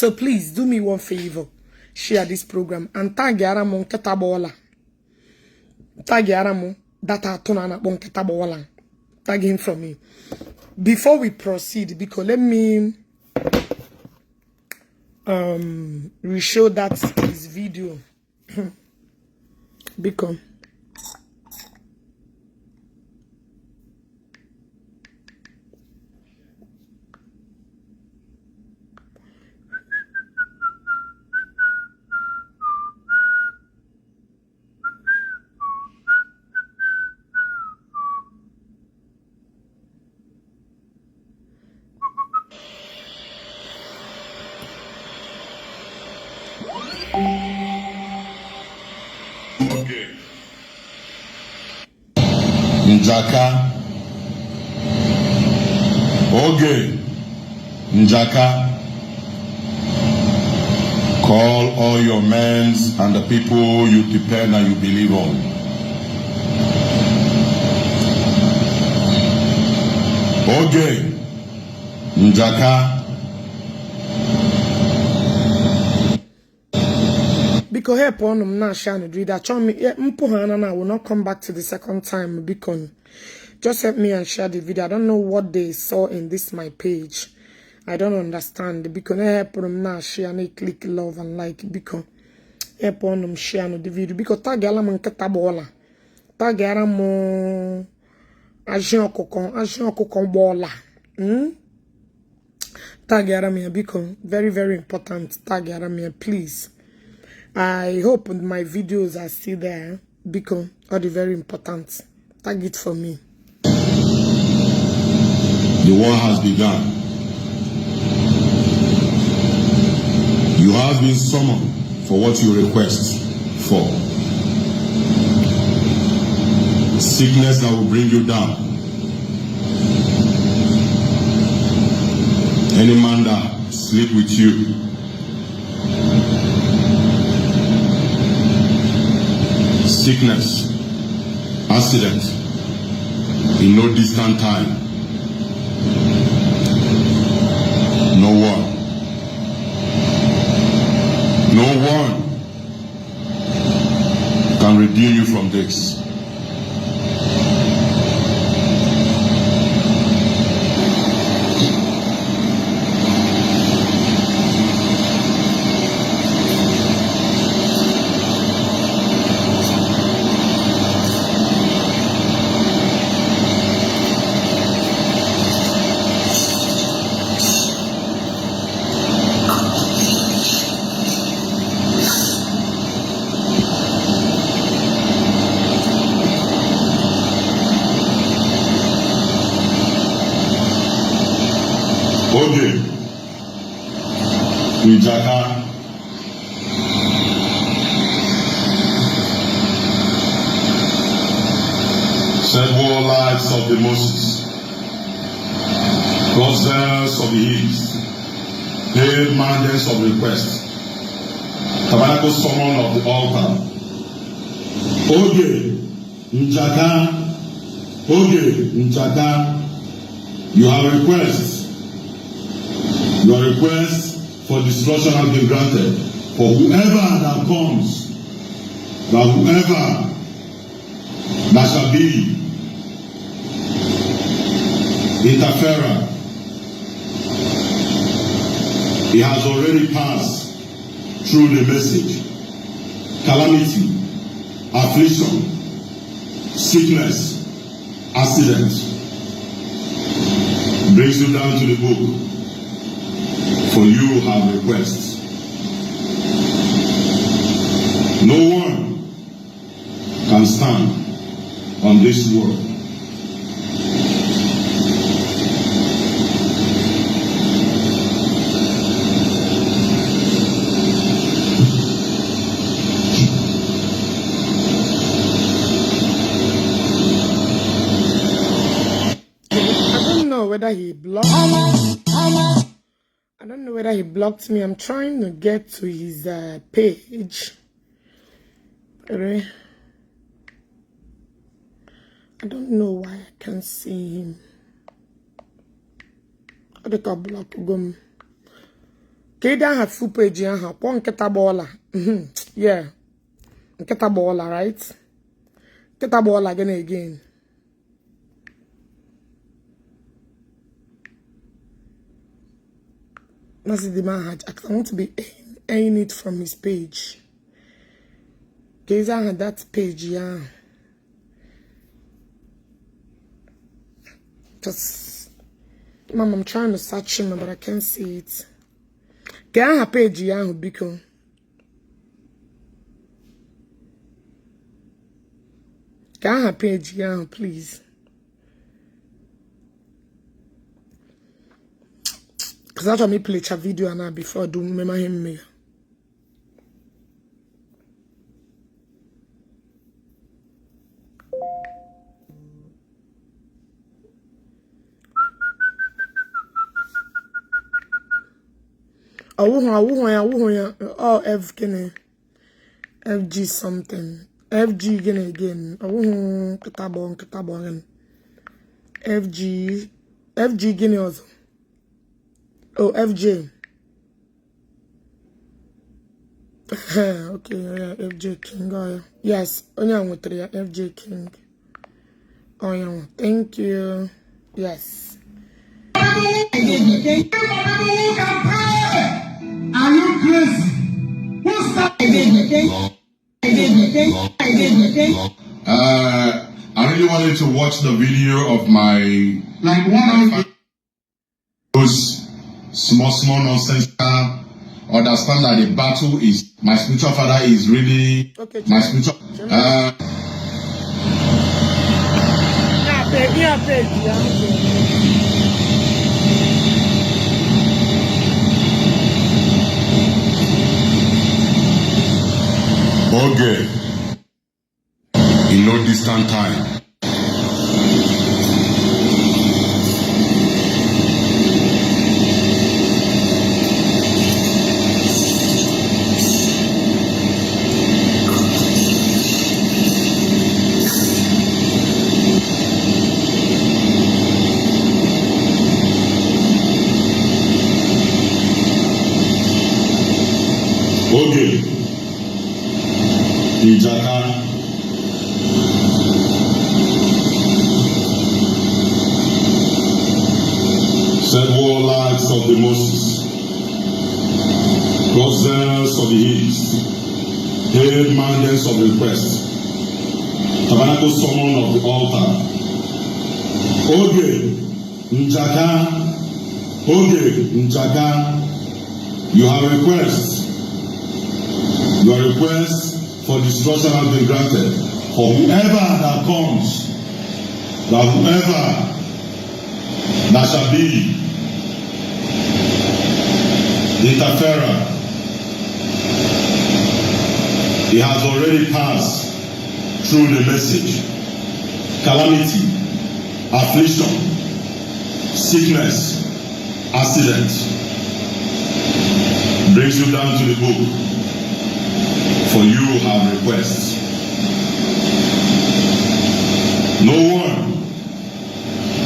So please do me one favor. Share this program and tag Yaramo Ketabola. Tag Yaramo data tonana bon Ketabola. Tag him from me. Before we proceed, because let me re-show that his video. Because Okeke Njaka Okeke Njaka, call all your men and the people you depend and you believe on. Okeke Njaka. Because here upon I'm not sharing the read that I will not come back to the second time because just help me and share the video. I don't know what they saw in this my page. I don't understand because here upon I'm not sharing click love and like because here upon I'm sharing the video because tag ala man ketabola tag ala mo agent okoko bola tag ala me because very important tag ala me please. I hope my videos are still there because all the very important. Tag it for me. The war has begun. You have been summoned for what you request for. Sickness that will bring you down. Any man that sleep with you. Sickness, accident, in no distant time. No one can redeem you from this. Okeke Njaka, several lives of the Moses, gazelles of the hills, paid mountains of request, tabernacle summon of the altar. Okeke Njaka, you have requests. Your request for destruction has been granted. For whoever that comes, whoever that shall be interferer, he has already passed through the message. Calamity, affliction, sickness, accident brings you down to the book. For you have requests. No one can stand on this world. I don't know whether he blocked. I don't know whether he blocked me. I'm trying to get to his page. I don't know why I can't see him. I think I'll block him. Keda have full page aha. Pon nketa bola. Yeah. Nketa bola, right? Nketa bola again. That's the man. I want to be earning it from his page. Keza had that page, yeah. Just, Mom, I'm trying to search him, but I can't see it. Can I have page, yeah, Biko? Can I have page, yeah, please? Because that's why me play a video and I before I do remember him me. Oh, F gonna FG something. FG gonna again. Oh, kitabon. FG gonna also. Oh, FJ. Okay, yeah, FJ King. Oh, yeah. Yes, only with three. FJ King. Oh, yeah. Thank you. Yes. Are you crazy? Who's that? I really wanted to watch the video of my those small nonsense. Understand that the battle is my spiritual father is really okay, my spiritual. Okay. In no distant time. Okeke Njaka said warlocks of the Moses, crossers of the hills, head mountains of request, tabernacle summon of the altar. Okeke Njaka, you have requests. Your request for destruction has been granted. For whoever that comes, whoever that shall be the interferer, he has already passed through the message. Calamity, affliction, sickness, accident brings you down to the book. For you have requests. No one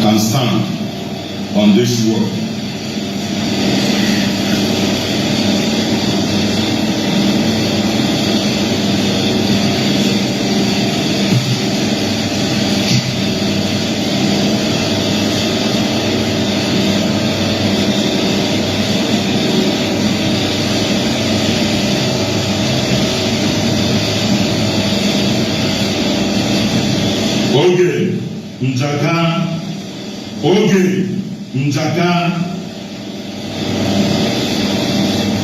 can stand on this world. Okeke Njaka,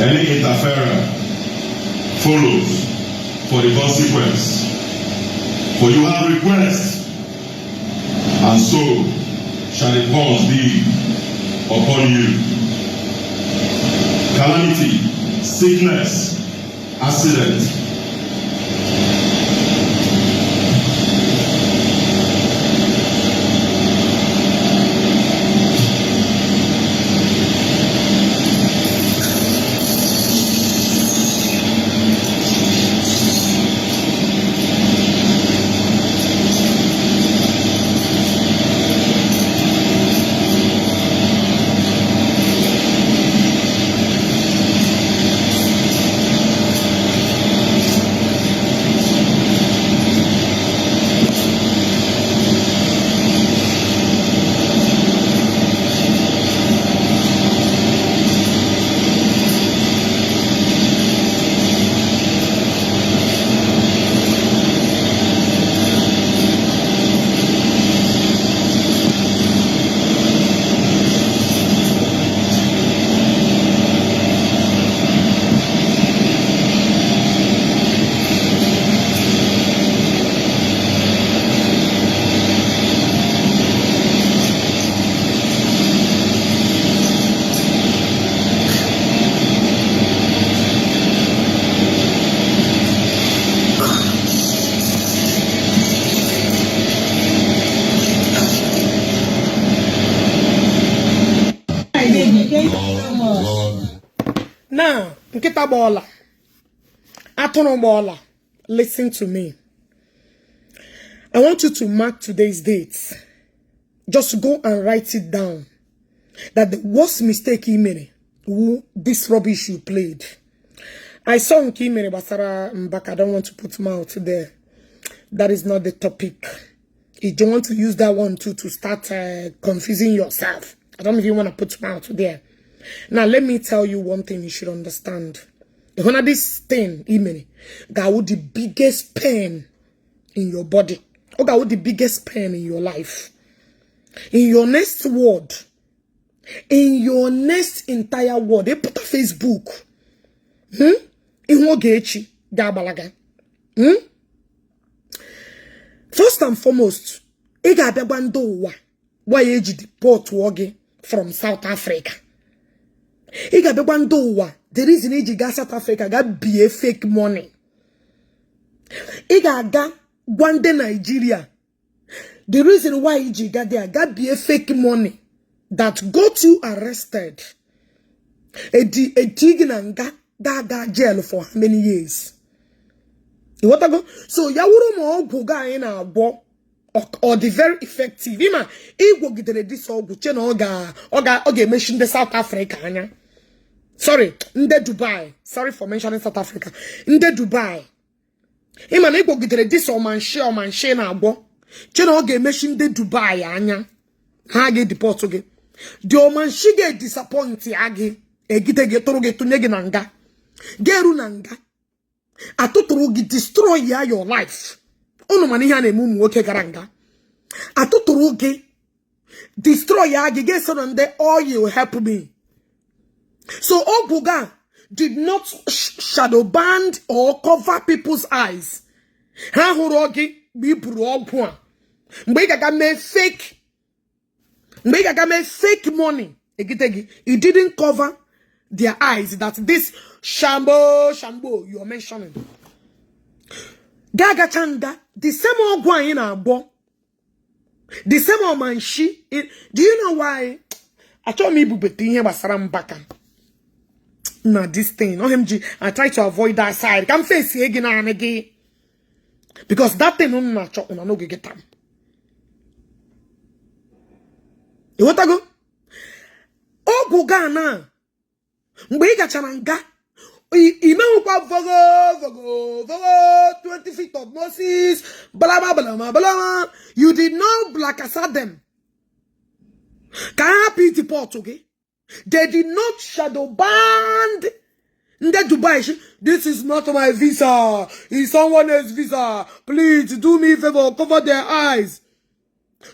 any interferer follows for the consequence. For you have requests, and so shall the cause be upon you. Calamity, sickness, accident. Now, nkita bola. Atono bola. Listen to me. I want you to mark today's date. Just go and write it down. That the worst mistake he made, this rubbish you played. I saw Nkimere Basara Mbaka. I don't want to put mouth there. That is not the topic. If you want to use that one too to start confusing yourself, I don't even want to put mouth there. Now, let me tell you one thing you should understand. One of this thing, Imene, that would the biggest pain in your body. Or that would the biggest pain in your life. In your next word. In your next entire word. They put a Facebook. In Ogechi Okeke. First and foremost, Iga Begwando why eji deport woge from South Africa. Iga Begwando the reason eji ga South Africa got be a fake money. Iga ga Gwande Nigeria. The reason why eji got there got be a fake money that got you arrested. A tiginanga ga jail for how many years? What I go? So yawuro mo ogwu ga anyị na-agbo or the very effective. Ima igwo gidere this ogwu che na oga emeshi the South Africa anya. Sorry, nde Dubai. Sorry for mentioning South Africa. Nde Dubai. Ima na igwo gidere this omanshe na agbo che na oga emeshi nde Dubai anya. Ha ge deport oge. The omanshi ge disappoint agi. Egite ge toro ge tunye ge na nga. Geru na nga. Atuturu gi destroy your life. Ono mani ha na-eme ụmụ nwoke gara nga. Atuturu gi destroy ya gi get so nde all you help me. So Obuga did not shadow band or cover people's eyes. Ha hụrụ gi bi buru ogwu a. Mgbe ga me fake. Mgbe ga me fake money. Egitegi, it didn't cover their eyes that this Shambo you're mentioning. Gaga Changa, the same old guy in our bo, the same old man she. Do you know why? I told me Bubeti here was Sarambaka. Now this thing, OMG, I try to avoid that side. Come face again and again. Because that thing on na chop on no get time. You want to go? Oh, go Ghana. Mgbe chananga. Vogo 20 feet of Moses, blah blah blah blah. You did not black aside them. Can I happy the port, okay? They did not shadow band in the Dubai. This is not my visa. It's someone else's visa. Please do me a favor, cover their eyes.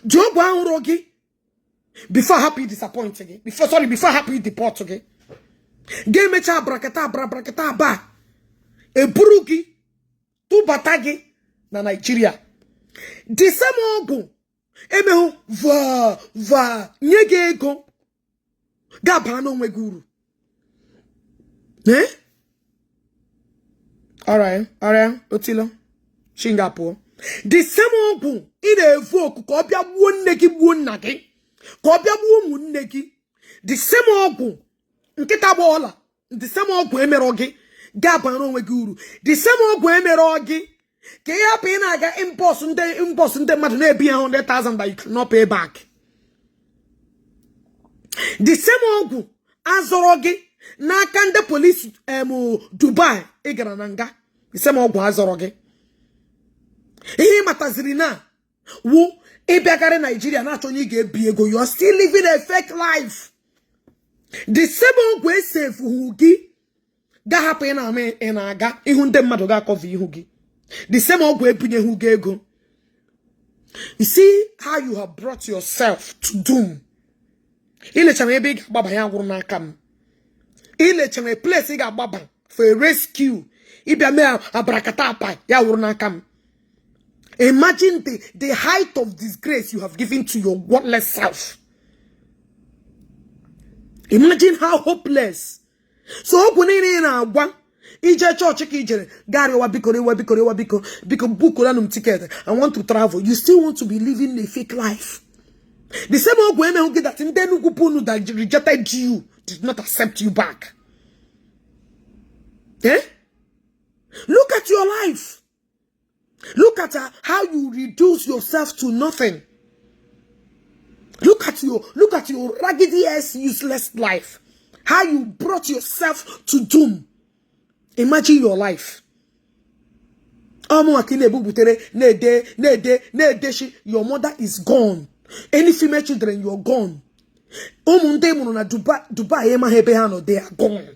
Job Rogi. Before happy disappointed. Before happy deport, okay? Game mecha brakata ba eburugi tu batagi na Nigeria. The same ogu emehu va nyege ego gaba no nweguru. Alright, otilo Singapore. The same ogu ina evoke ko bia buo nnegi buo nnagi ko bia buo mu nnegi. The same ogu nkita bola the same ogwu emerogi gaba no nweguru. The same ogwu emerogi ke ya pe na ga impulse nde madu na ebi 100,000 that you cannot pay back. The same ogwu azorogi na aka police Dubai igara nanga. The same ogwu azorogi ihe mataziri na wu ibiagare Nigeria na achonye ga ebi ego. You are still living a fake life. The same way safe hugi ga happen na me enaga ihu nde mmadu ga cover ihugi. The same way pinye hugi ego. You see how you have brought yourself to doom. Ile chama ebe ga baba ya gwuru n'aka m. Ile chama place ga baba for a rescue. Ibia me abrakata apa ya gwuru n'aka m. Imagine the height of disgrace you have given to your worthless self. Imagine how hopeless. So when in a one, ije church ijere gari wa biko buko ranum ticket. I want to travel. You still want to be living a fake life. The same old women who get that in then that rejected you did not accept you back. Eh? Look at your life. Look at how you reduce yourself to nothing. Look at your raggedy ass useless life. How you brought yourself to doom. Imagine your life. Your mother is gone. Any female children, you're gone. Dubai, they are gone.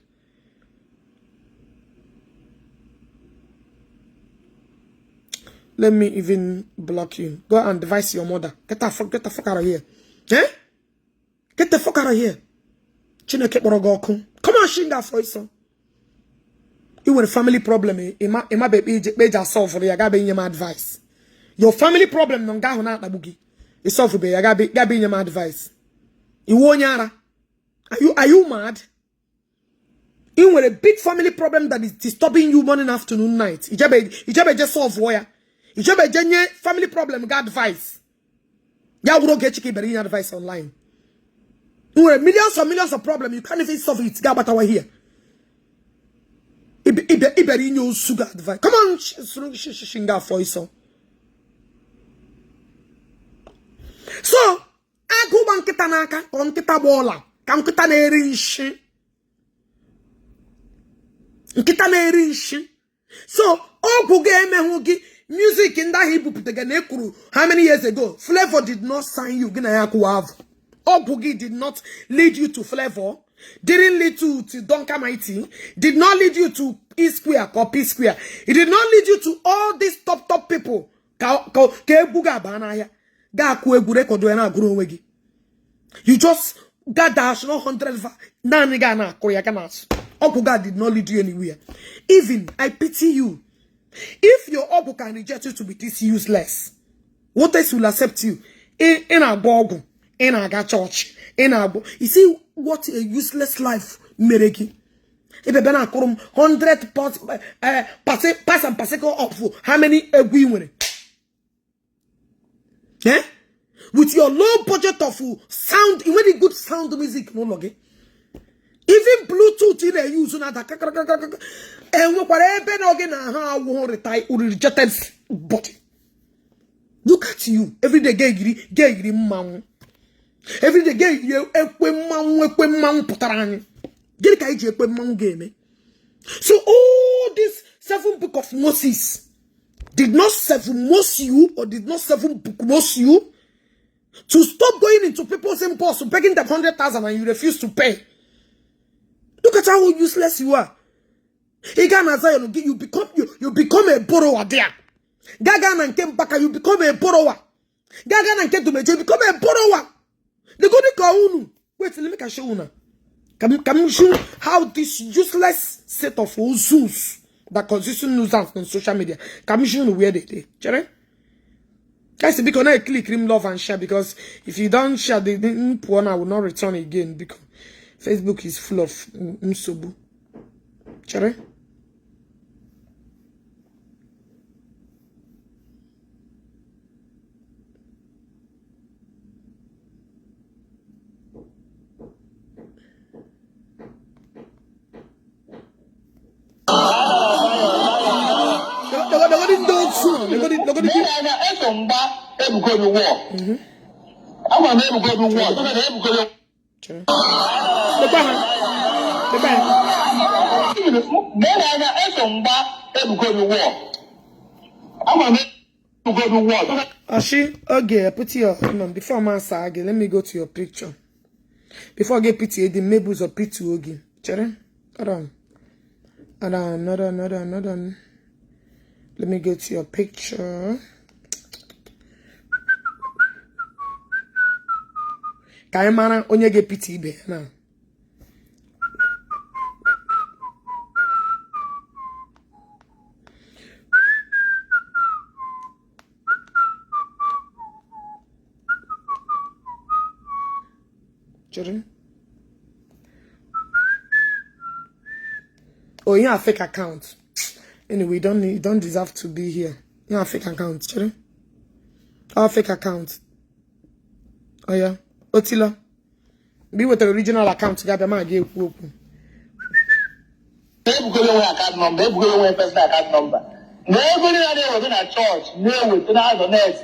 Let me even block you. Go and advise your mother. Get the fuck out of here. Eh? Get the fuck out of here. Come on, Shinga for it. You want a family problem, my baby solve for you. I got your advice. Your family problem, no ga na bugi. It's solved for you. I got your advice. You want yara? Are you mad? You want a big family problem that is disturbing you morning, afternoon, night. Ijabe just solve where. Ijabe jenye family problem got advice. Ya would get chicken advice online. You want millions of problems. You can't even solve it. Got what I here. Iberi in your sugar advice. Come on, Shinga for you. So, I go banketa naka, konketa bola, kanketa nerishi. Nkita nerishi. So, Obuge music in that hip puteganekuru. How many years ago? Flavor did not sign you. Obugi did not lead you to Flavor. Didn't lead you to Donka Mighty, did not lead you to E Square or P Square. It did not lead you to all these top people. You just got dash no 100 Obuga did not lead you anywhere. Even I pity you. If your Obu can reject you to be this useless, what else will accept you? In a bogo, in a church, in a you see what a useless life mereki. If a 100 pass and passeco up for how many women? Eh? With your low budget of sound, very good sound music, no longer. Even Bluetooth they use and whatever retire rejected body. Look at you every day, gay man. Every day, gay you putarani. Get game. So all this 7 book of Moses did not Mose you or did not 7 book Mose you to stop going into people's impulse, begging them 100,000 and you refuse to pay. Look at how useless you are. You become a borrower there. Gagan and Kempaka, you become a borrower. Gagan and Kentumeje, you become a borrower. The good Kaunu. Wait, let me show you. Can show how this useless set of Uzus that constitute nuisance on social media. Can you show where they did? Guys, because I click him love and share, because if you don't share the one, I will not return again because Facebook is full of msobu. Chere? Ashi, okay, put your before my sag. Let me go to your picture. Before I get pity, the mabels or pity ogi. Chere? Hold on. Let me go to your picture. Kaimana onye get pity be now. Children. Oh, you have a fake account. Anyway, you don't deserve to be here. You have a fake account, children. Our fake account. Oh yeah. Otila. Be with the original account. Gather my gay open. your account number, ebugo your personal account number. Never in a church, near with another nurse.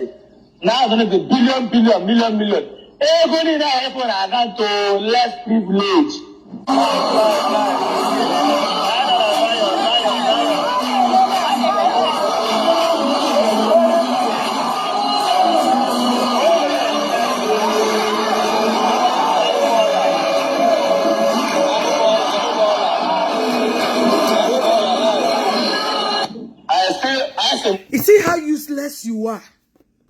Now going to be million. Everybody in our effort are not to less privilege. You see how useless you are.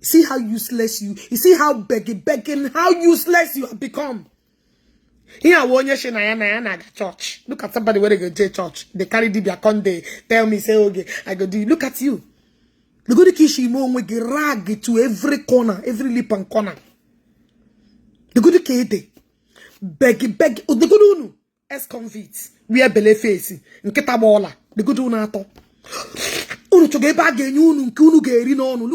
See how useless you see how begging, how useless you have become. Here, na church. Look at somebody where they go to church. They carry their conde. Tell me, say, okay, I go do. Look at you. Look at the kishimo we rag to every corner, every lip and corner. The good kid, beg. Oh, the good one, ex-convicts. We are belly facing. Nketa bola. The good one ato. Look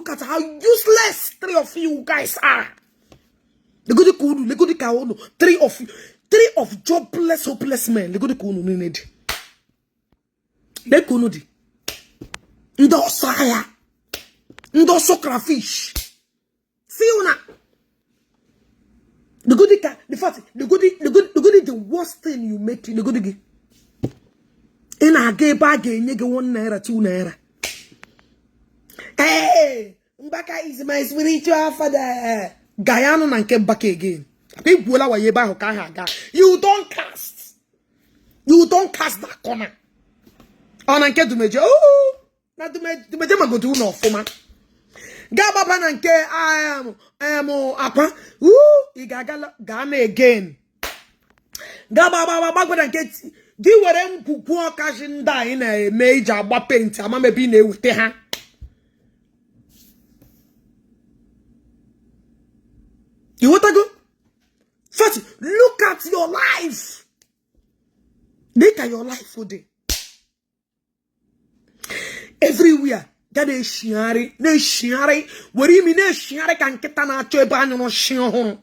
at how useless three of you guys are. The good kunu, the good kaono. Three of jobless, hopeless men. The good kunu need. The kunu di. Ndo saya. Ndo socrafish. See you now. The good ka, the fact, the good is the worst thing you make. The good. In a gay bag, you get 1 naira, 2 naira. Hey, Mbaka is my spiritual father. Guyano and came back again. You don't cast. You don't cast that corner. On and get to me. Oh, not to me go to no for man. Gababan and ke I am Akwa. Ooh, Gane again. Gababa and get. Di were kuku occasion die in a major paint. I'm a be with the hand. You want to go? First, look at your life. Look at your life today. Everywhere. That is shiari. Ne shiari. What do you mean? Ne shiari can get an achoban no shion.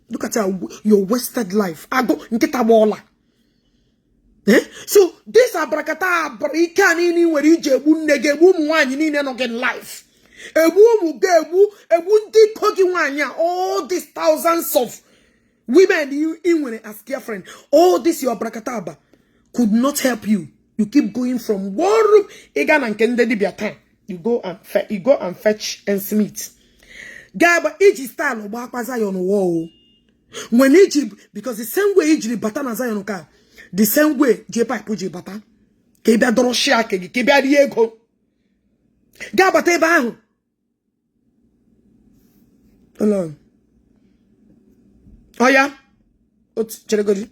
Look at your wasted life. I go get a walla. So this abrakata abrika nini where you jebu negebu mwani nini no get life. Ebu ndi kogi wanya. All these thousands of women you in when as girlfriend. All this your abrakataba could not help you. You keep going from one room. Egan and Kende time. You go and fetch and smith. Gaba each style of bakwaza on wall. When Egypt, because the same way Egypt batana zayonoka. The same way, Jepa Puji Bata. Keba Doroshake, Keba Diego. Gabate Bahu. Alone. Oh, yeah.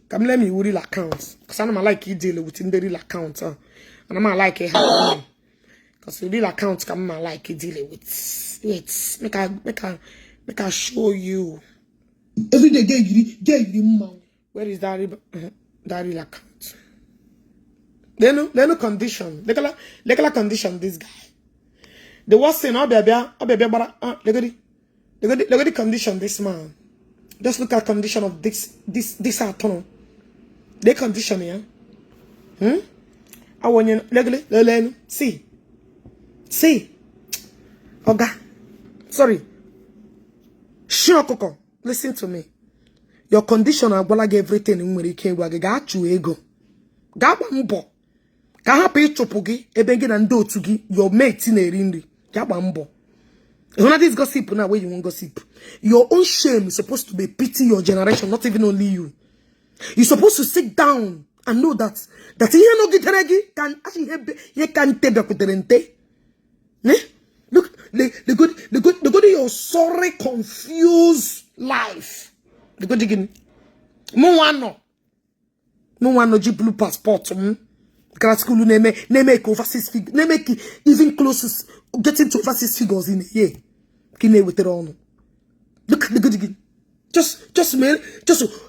Come let me real accounts. Because I'm like you deal within the real account. And I'm like it. Because the real accounts come like you deal with. Wait, make I show you. Every day, get you money. Where is that real account? They no condition. Legal condition this guy. The worst thing, look at the condition this man. Just look at condition of this tunnel. The condition here. I want you legally see. Oga. Sorry. Okoko. Listen to me. Your condition are like everything in where you came where got you ego. Gabambo. Kahape chopogi, ebengin and do to gi, your mate in a rindi. Gabambo. It's not this gossip now where you won't gossip. Your own shame is supposed to be pity your generation, not even only you. You're supposed to sit down and know that he no get can actually he can't take the look the good your sorry confused life. The good again. No one no blue passport. Grad school name overseas figures. Name even close getting to overseas figures in a year. Kine with it on. Look at the good again. Just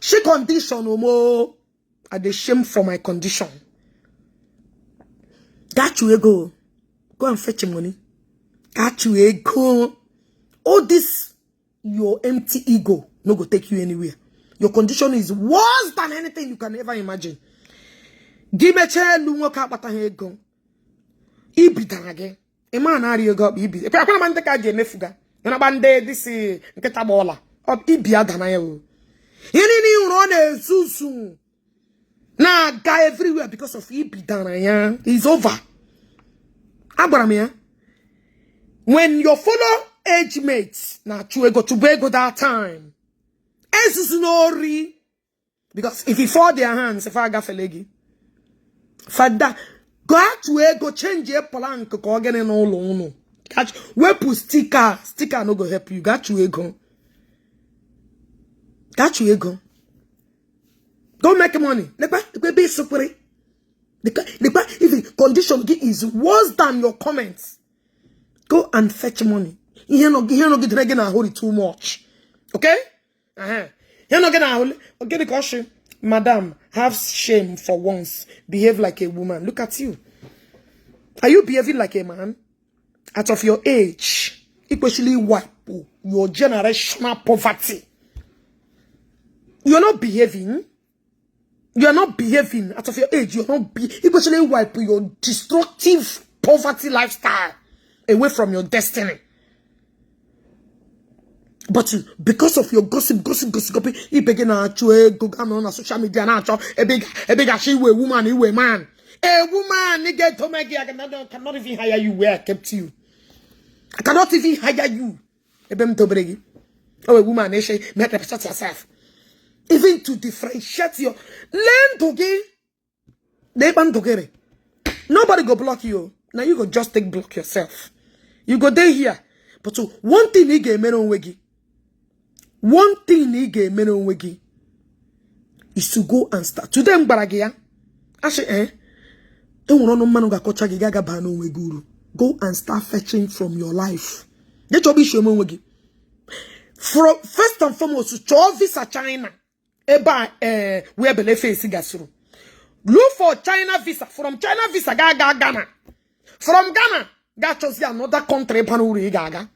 shake condition no more. I the shame for my condition. Got you go and fetch your money. Got you go. All this your empty ego no go take you anywhere. Your condition is worse than anything you can ever imagine. Gimeche elu nwoke akpataghị ego. Ibidara gị. Ịma na-arị ego ọkpa ibi. Ekwe na ndị ka ji emefuga. Yana bande disi nkịta gbola. Ibi adana ya o. Ihe niile hụrụ ọ na-esusu. Na-aga everywhere because of ibidara ya. It's over. Agbara m ya. When your fellow age mates na chuego to that time. Esusu no ri. Because if you fall their hands, if I got felegi. Father, go out to go change your plank ko again no lo. Catch we put sticker no go help you. Got you ego. Got you ego. Go make money. Let be super. If the condition is worse than your comments, go and fetch money. You no get dragging a hold it too much. Okay? You're not gonna hold okay the caution. Madam, have shame for once. Behave like a woman. Look at you. Are you behaving like a man? Out of your age, especially white, your generational poverty. You're not behaving. You are not behaving out of your age. You are not especially white, your destructive poverty lifestyle away from your destiny. But because of your gossip, you begin to go on social media now. A big she a woman, you a man. A woman, you get to make I cannot even hire you where I kept you. I cannot even hire you. Oh, a woman, she make represent yourself. Even to differentiate your learn to give. They ban to get it. Nobody go block you. Now you go just take block yourself. You go there here. But so one thing he get men on wegi. One thing he get men on wegi is to go and start. Today mbaragia. Ashe go and start fetching from your life. Get your bishop wegi. First and foremost, to visa China. Eba where bele face gasuru. Look for China visa. From China visa ga Ghana. From Ghana, ga chose another country panuri gaga.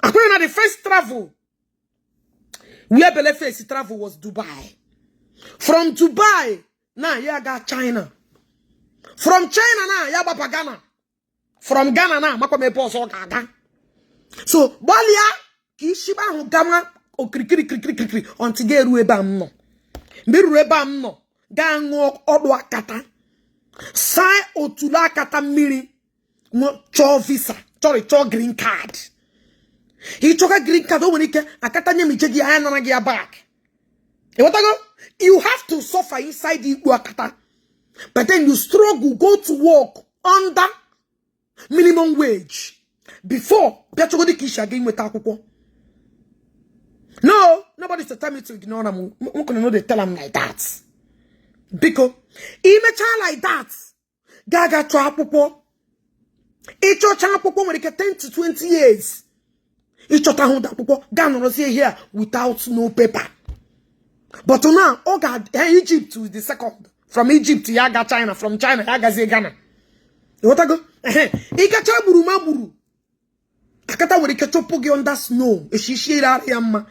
According to the first travel, where bele face travel was Dubai. From Dubai, now ya got China. From China now ya bapa Ghana. From Ghana now makome poso gaga. So Balia kishiba hu Ghana okirikiri until get ruebam no. Be ruebam no. Ga ngo odo akata. Sai otula akata miri no cho visa. Sorry, cho green card. He took a green card when he can akata nyemi chegi ayana na gia back. You have to suffer inside the akata. But then you struggle, go to work under minimum wage. Before, no, nobody's to tell me to ignore them. I'm gonna know they tell them like that. Because, in a child like that, Gaga Trapopo, it's your child when it get 10 to 20 years. It's your child that Ghana here without no paper. But now, oh God, Egypt is the second. From Egypt to Yaga China, from China, Yaga Ghana. You want to go? Ikacha buru maburu. Akata wori kechopogi on that snow. Eshishira yamma.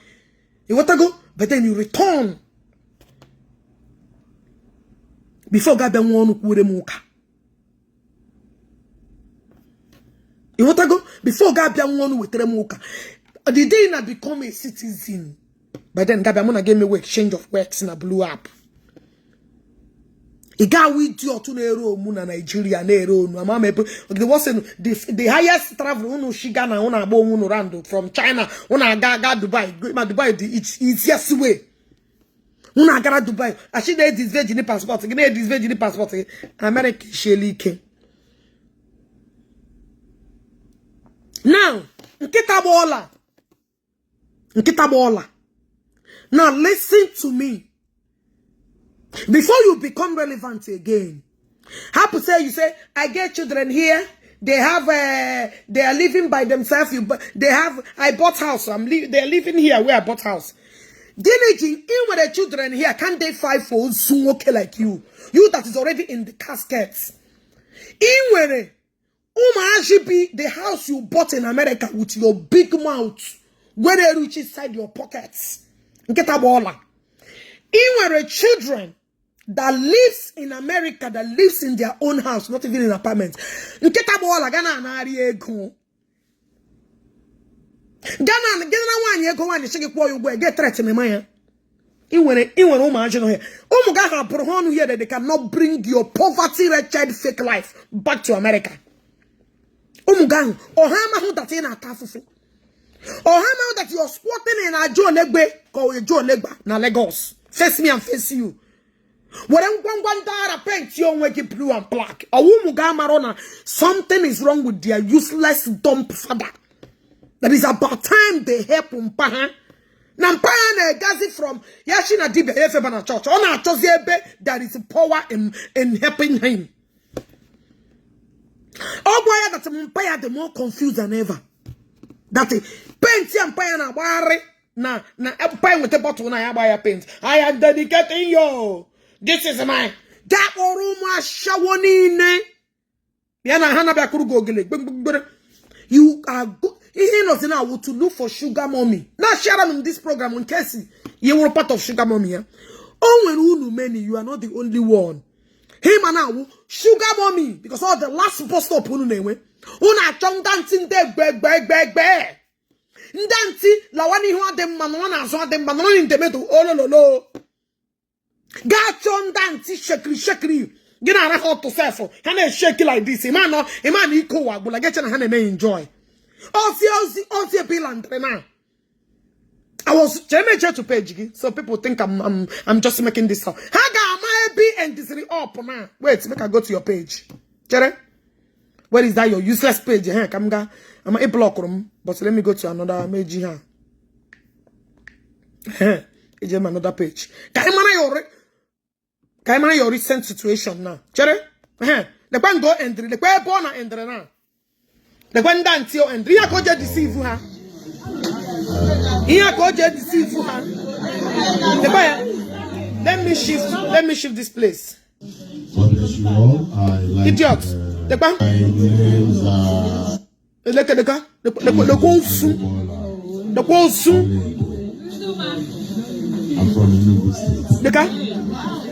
You want to go? But then you return. Before God ben wonu kure muka. You want to go? Before God ben wonu wetere muka. The day I become a citizen. But then God ben gave me exchange of works in a blue app. Iga with you to Nero Muna Nigeria Nero no mama the highest travel unu shigana una bo unu rando from China una ga Dubai Dubai the easiest way una gara Dubai ashide this Virgin passport gine this Virgin passport America shelike now nkita bola now listen to me. Before you become relevant again, how to say you say I get children here. They have they are living by themselves. I bought house. They are living here where I bought house. Diligent in with the children here. Can't they fight for soon okay like you? You that is already in the caskets. In where be the house you bought in America with your big mouth where they reach inside your pockets. Get a baller. In where children that lives in America, that lives in their own house, not even in apartments. Nketa bola Ghana na ari ego. Ghana wanye ego wanye shege kwa yugwe get threat me maya. Iwere imagine here. Umuga ha prohonu here that they cannot bring your poverty wretched fake life back to America. Umuga ohama hu that na tafufu. Ohama that you're squatting in a Joe Legbe or Joe Legba na Lagos. Face me and face you. Paint your wake blue and black. Something is wrong with their useless dumb father. That is about time they help Umpaha. Nampaya gazi from Yashina Dibe Efebana Church. Ona Chosiebe, there is power in helping him. Oh boy, that Umpaya the more confused than ever. That paint Umpaya na ware na Umpaya with a bottle na Yabaya paint. I am dedicating you. This is mine. That oruma shawonine. Yana hana kuru gogele. You are good. He knows now to look for sugar mommy. Now share them in this program in case you were part of sugar mommy. Oh, when unu many, you are not the only one. Him and now sugar mommy because all the last bus stop unu newe. Una chong dancing there beg. Ndanti lawani huwa dem manwana so dem manwana in temeto. Oh lo. Gachon danti shakri. Gina na hot to sefo. Hane shake like this. Iman iko wa bula getcha hane may enjoy. Osi bilandre na. I was trying to page, so people think I'm just making this up. Haga my be and this up now. Wait, make I go to your page. Chere? Where is that your useless page? Hey, I'm a block room, but let me go to another page here. It's another page. Kaimana your recent situation now. Chere? The one go entry, the way born entry now. The one dance your entry. Here go deceive her. Here go deceive her. The buyer. Let me shift this place. God bless you all. I like Idiot. The bank. my names The whole soon. I'm from Igbo State. The guy.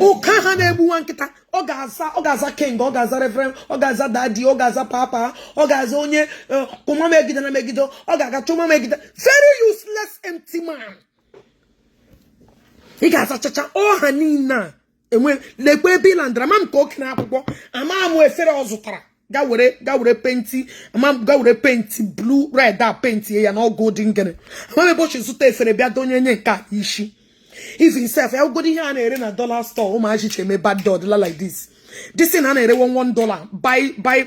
Oh, can't one kita. Ogaza king, Ogaza reverend, Ogaza daddy, Ogaza papa, Ogaza onye, Kuma megida na megido, Ogaga chuma megida. Very useless empty man. He got such a hanina. And when the baby landra, man cook na apo, a man we fere ozutara. Gawure painty, a man gawure painty, blue, red, that painty, and all golden gene. Mama boshi sute fere biadonye nka ishi. If himself, I'll go here and in a dollar store, me bad dollar like this. This thing and $1.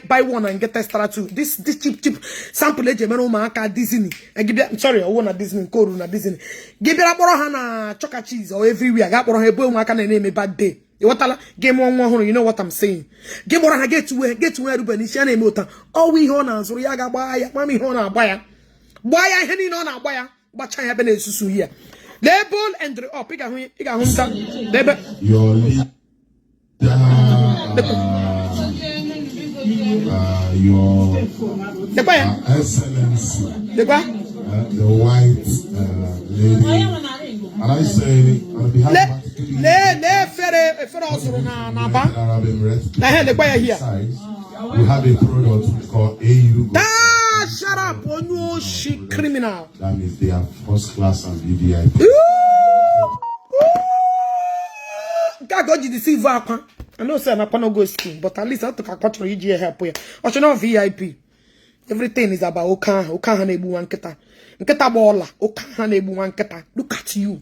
Buy one and get extra two. This cheap sample age marka Disney. I give you sorry, I want a Disney code na Disney. Give it a hana chocolate cheese or everywhere. Got one boy one can name a bad day. You what game 100, you know what I'm saying. Game one I get to where Ruben is your motor. All we honor so yaga buy, mommy honor buyer. Why I henny on a buyer, but I have been susu here. Label and the up. Your leader, your excellency, the white lady. And I say, on behalf of we have a product called AU. Shut up, on you she criminal. That means they are first class and VVIP. God deceive Akwa. I know sir, I'm not go school, but at least I took a quarter of year help here. Or you know VIP. Everything is about Okan Hanebu Wanketa. Nketa Bola, Okan Hanebu Wanketa. Look at you.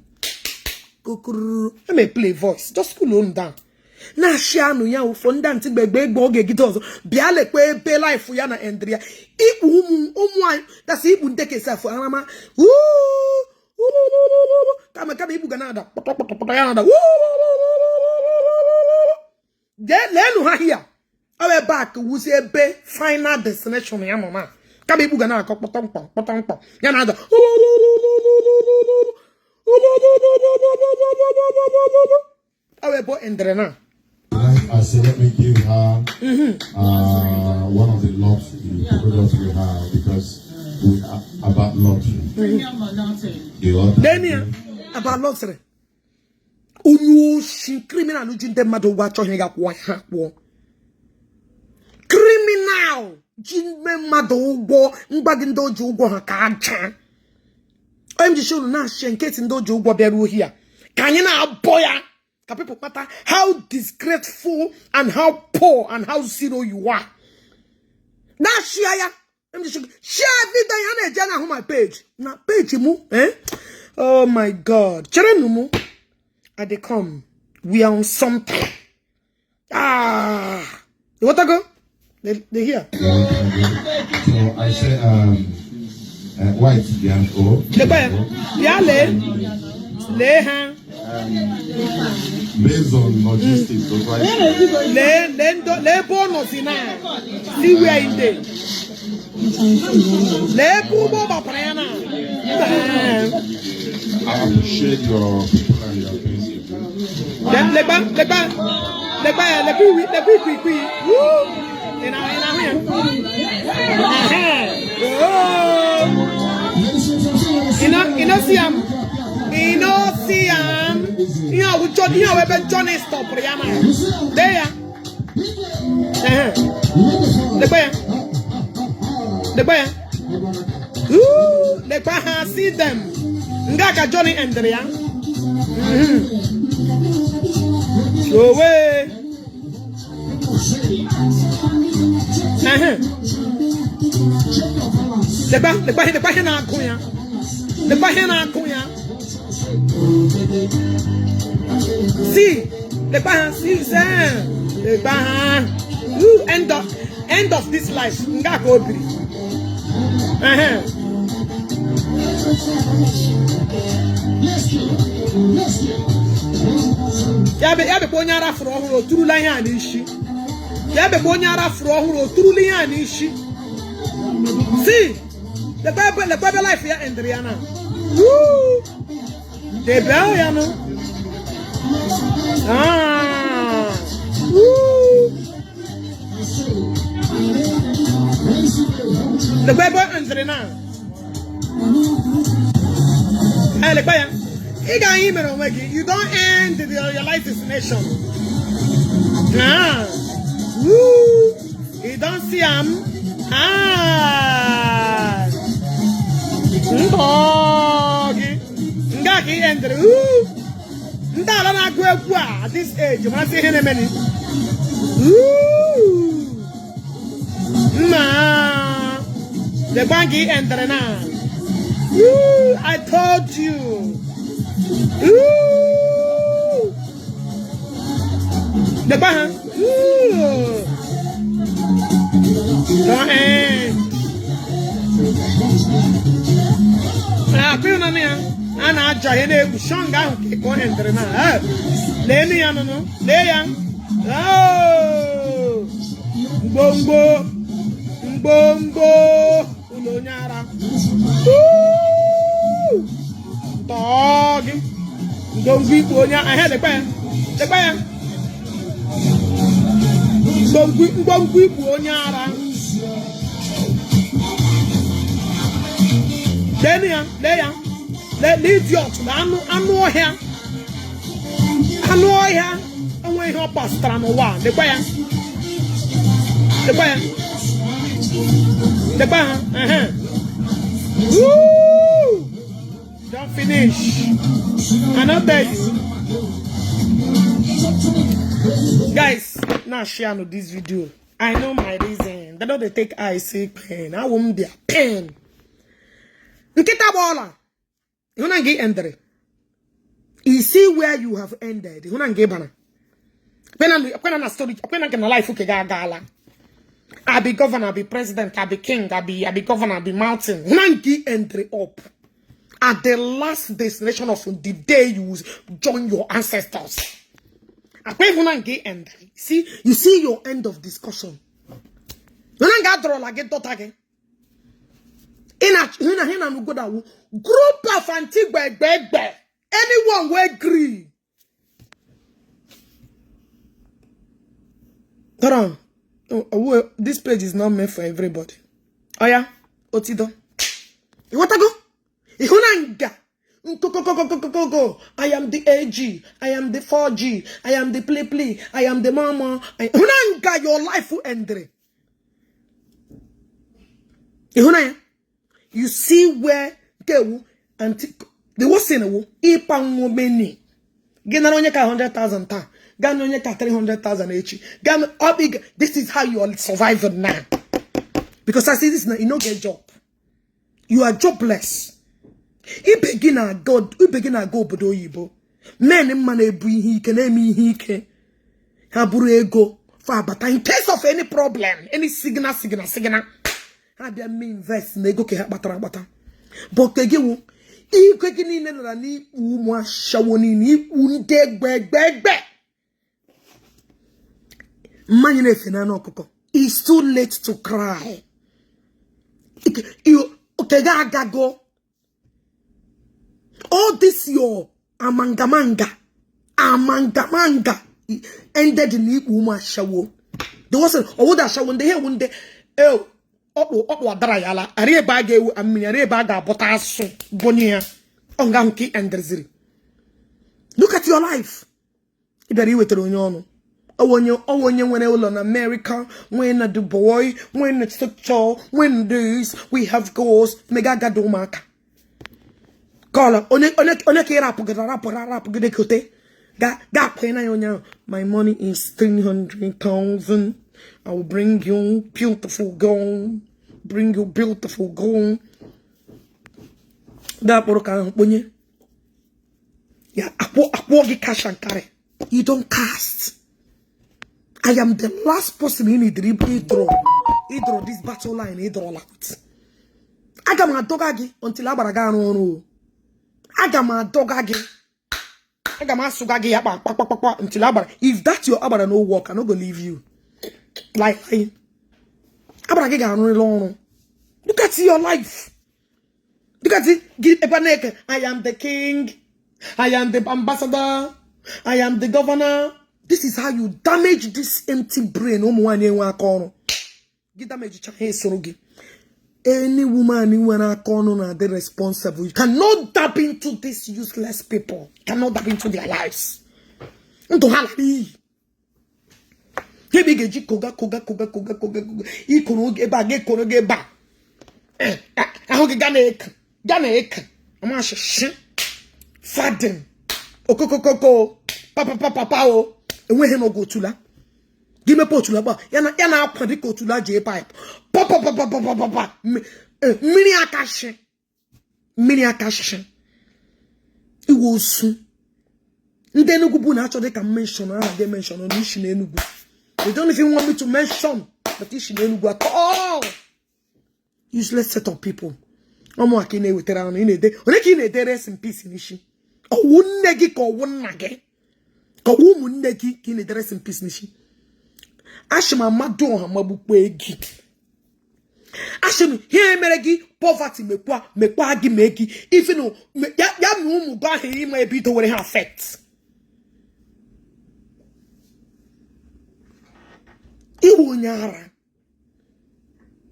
Let me play voice. Just cool on down. Na shianu ya ufondanti bebe boge gitozo biale kwe life ya na endria ipu umwa that's ipu ndeke safu alama kama ipu ganada yanada lenu ha here awe back we say be final destination ya mama kama ipu ganada potompo yanada awe bo endrena. I said, let me give her one of the lottery products we have because we are about lottery. Daniel, about lottery. Onyo shi criminal ujinde mado wacho hega kwa hakwo. Criminal jinde mado ugo mbagindo jugo hakacha. I'm just showing na shenketi ndo jugo beru here. Can you now boya? Can people matter how disgraceful and how poor and how zero you are? Na share. I'm just share video yana on my page. Na page mu, eh? Oh my God. Cherenumu. At they come. We are on something. Ah. You want to go? They here. So I say white bianco. Based on logistics, le bonus in see where in there. Le bubo baprana. I appreciate your people and your faces. Johnny stop there. The see them. Ngaka Johnny Andrea. Go away. The bahena kuya. The bahena kuya. See the bahena see the bahena. End of this life. Ngaka obri. Yabe bonyara fro ohuro turula ya na ishi. Yabe bonyara fro ohuro turula ya na ishi. See the Bible life ya Andriana. Woo! The bell ya no. Ah. Woo! The Bible Andriana. Hey, you don't end your life destination. Ah, woo! You don't see him. Ah, Ngaki enter. Woo! Ndala na gwe at this age. You want to see him many? Woo! Nah, the banky enter now. Woo! I told you. Woo! The bahan. Woo! Don't end. I feel no near. And I try to shun down. Go enter now. Lenny, I don't know. Leon. Oh! Bongo. Bongo. Ulonyara. Woo! Dog. Don't be going out. I had the band. The band. Don't be going out. There. Let leave you to I know here. I'm going to help us. The band. The band. Woo! Don't finish. I not tell you. Guys, now share this video. I know my reason. They don't take eye see pain. I won't be a pain. Nkita bola. You not get ended. You see where you have ended. You not get bana. When I story, when I can life okay gala. I be governor, I be president, I be king, I be governor, I be mountain. When I entry up at the last destination of the day you join your ancestors. When I get entry, you see your end of discussion. When I get draw like get again. In a go that group of antique bag. Anyone will agree. Hold on. Oh, this page is not meant for everybody. Oh yeah, Otido. You want to go? Ihunanga. Go. I am the AG. I am the 4G. I am the play. I am the mama. Unanga your life will end. You see where go and the was in a wo ipan many. Ganonye ka 100,000 ta. Ganonye ka 300,000 each. Gan big. This is how you are surviving now. Because I see this now, you don't get job. You are jobless. You begin to go bodo yibo. Men in money bring he can he can. Haburu ego for but in case of any problem, any signal. How they me invest nego ke bata. But again, I quick in na ni umwa shawoni ni unde gbe. Man you fina no okoko. It's too late to cry. You okay go. All this your amangamanga ended in the woman show. There wasn't all that show when they hear one day. Oh, Drayala, a rebag, a minarebaga, botasso, bonia, onganki, and drizzy. Look at your life. You better with the when you when I will on America, when the boy, when it's so tall, when this, we have goals, megaga domaka. Call my money is 300,000. I will bring you beautiful gown. That broken yeah, I cash and carry. You don't cast. I am the last person in the dribble. He draw this battle line. He draw out. I got my dogagi until I baragano. I got my dogagi. I got my sugagi until I if that's your abara no work, I'm not gonna leave you. Like abara. Look at your life. Look at it. I am the king. I am the ambassador. I am the governor. This is how you damage this empty brain. Get damage. Any woman who are they responsible. You cannot tap into these useless people. You cannot tap into their lives. Faden. Okokoko. Papa. And when he no go to la. Give me potula ba. Yana padi go to la J pipe. Papa. Mini akashi. It was soon. Then Ugubu naturally can mention. They mention on Ishinenugu. They don't even want me to mention. But Ishinenugu at all. Useless set of people. I'm working with around in a day. When I day rest in peace in Ishi. Oh, one negi ko one nage. Ko woman negi in a dress in peace nishi. Ashima madu hamabu kwegi. Ashimi here meregi poverty mekwa agi megi. If you know ya mumu ba he may be to what it affects. Iwu nyara.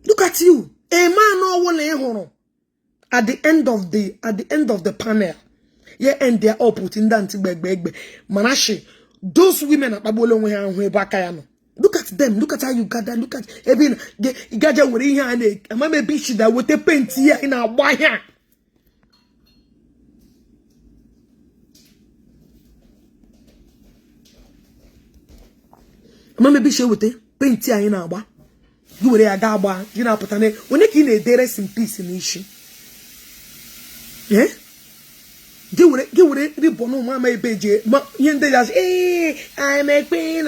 Look at you. A man no one at the end of the panel. Yeah, and they're all putting down to beg. Manashi, those women at Babolo. Look at them. Look at how you gather. Look at even gather with here and a mama beach that with a paint here in our wire. Mama beach with a paint here in our wire. You were a gaba, you know, Patane. When they can a rest in peace in issue. Yeah? Give it the bono, mamma, baby. Yende just, I make pain.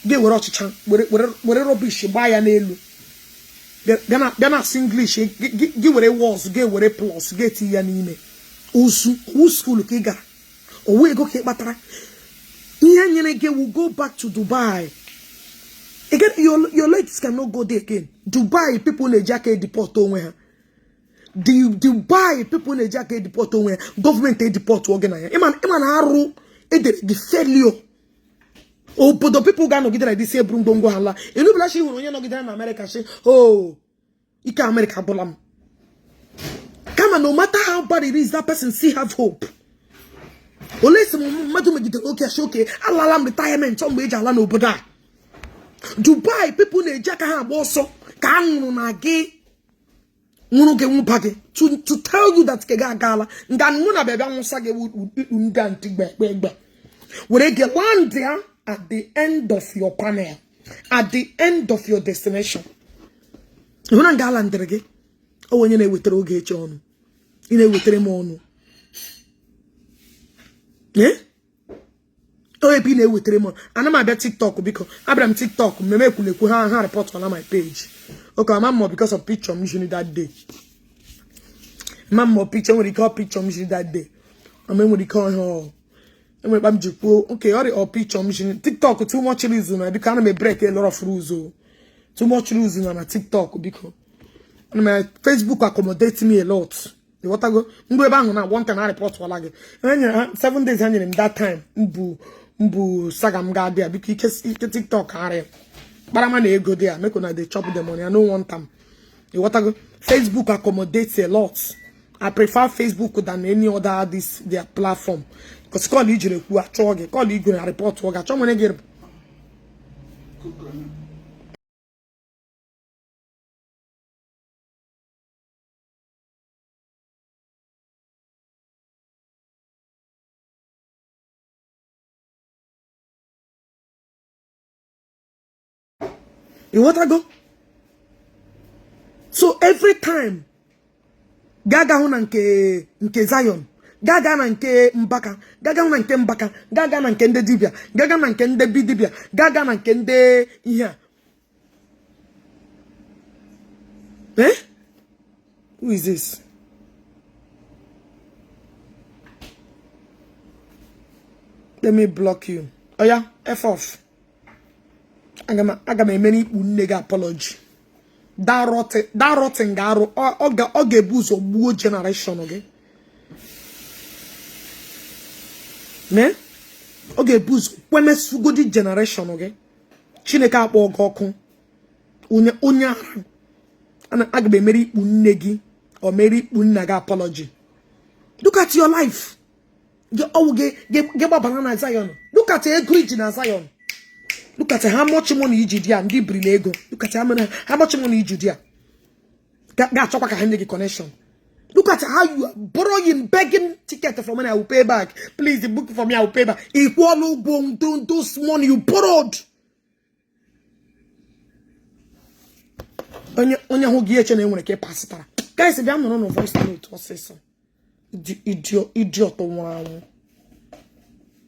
Give what chan, what rubbish, buy an elu. They're not English. Give what it was, give what it plus, get here an email. Who's school, Kiga? Or we go get battery. Yan will go back to Dubai. Again, your legs cannot go there again. Dubai, people in a jacket deport somewhere. Dubai, people in a jacket deport somewhere. Government deport to organize. Iman haru, the failure. Oh, but the people gonna get like this here, Brungongo Hala. You know, when you're not getting in America, say, oh, you can't America bolam. Come on, no matter how bad it is, that person still have hope. Unless okay, I'll retirement, some wage I'll Boda. Dubai, people in Jaka have also to tell you that Kegala, Ganuna Bebamosage would they get one there at the end of your panel, at the end of your destination. You want Galandrege? Oh, when you know with Ogechi on, you know with Remonu. Yeah? Oh, you know with Remon. And I'm about TikTok because Abraham TikTok, me make a report on my page. Okay, I'm more because of picture mission that day. More picture when you call picture mission that day. I mean when you call her. Okay, all picture mission. TikTok too much reason. Because I may break a lot of rules. Too much rules on TikTok because my Facebook accommodates me a lot. The what I go bang on one time I report for like 7 days in that time. Mbu sagam ga there because TikTok are. But I'm gonna go there. Make una they chop the money. I don't want them. The what I go Facebook accommodates a lot. I prefer Facebook than any other their platform. Because call Igbo who are call Igbo report work. I want to get. You what I go? So every time Gaga huna nke Zion, Gaga na nke Mbaka, Gaga huna nke Mbaka, Gaga na nke nde dibia, Gaga na nke nde bidibia, Gaga na nke nde ihe. Eh? Who is this? Let me block you. Oh yeah, F off. Aga me many nigga apology. That rotten garo oge buzo buo generation okay. Ne? Oge buzo kweme sugodi generation okay. Chineke akpo ogoku. Unya ana aga me many negi or many naga apology. Look at your life. Get banana Zion. Look at a great in Zion. Look at how much money you did and give ego. Look at how much money you did. Got a connection. Look at how you are borrowing, begging ticket from money I will pay back. Please, the book for me I will pay back. Equal those money you borrowed. Onya who get your name pass it. Guys, if I'm not on voice note, what's this? Idiot one.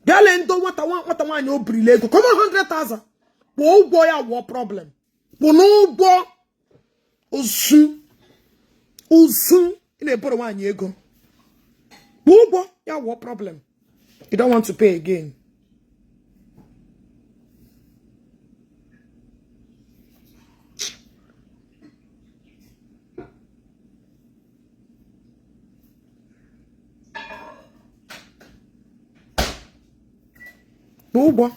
Galendo what I want no brilego. Come on 100,000. Oh boy, I war problem. No boy. Usu in a put one year ago. Oh boy, yeah, what problem? You don't want to pay again. Bobo,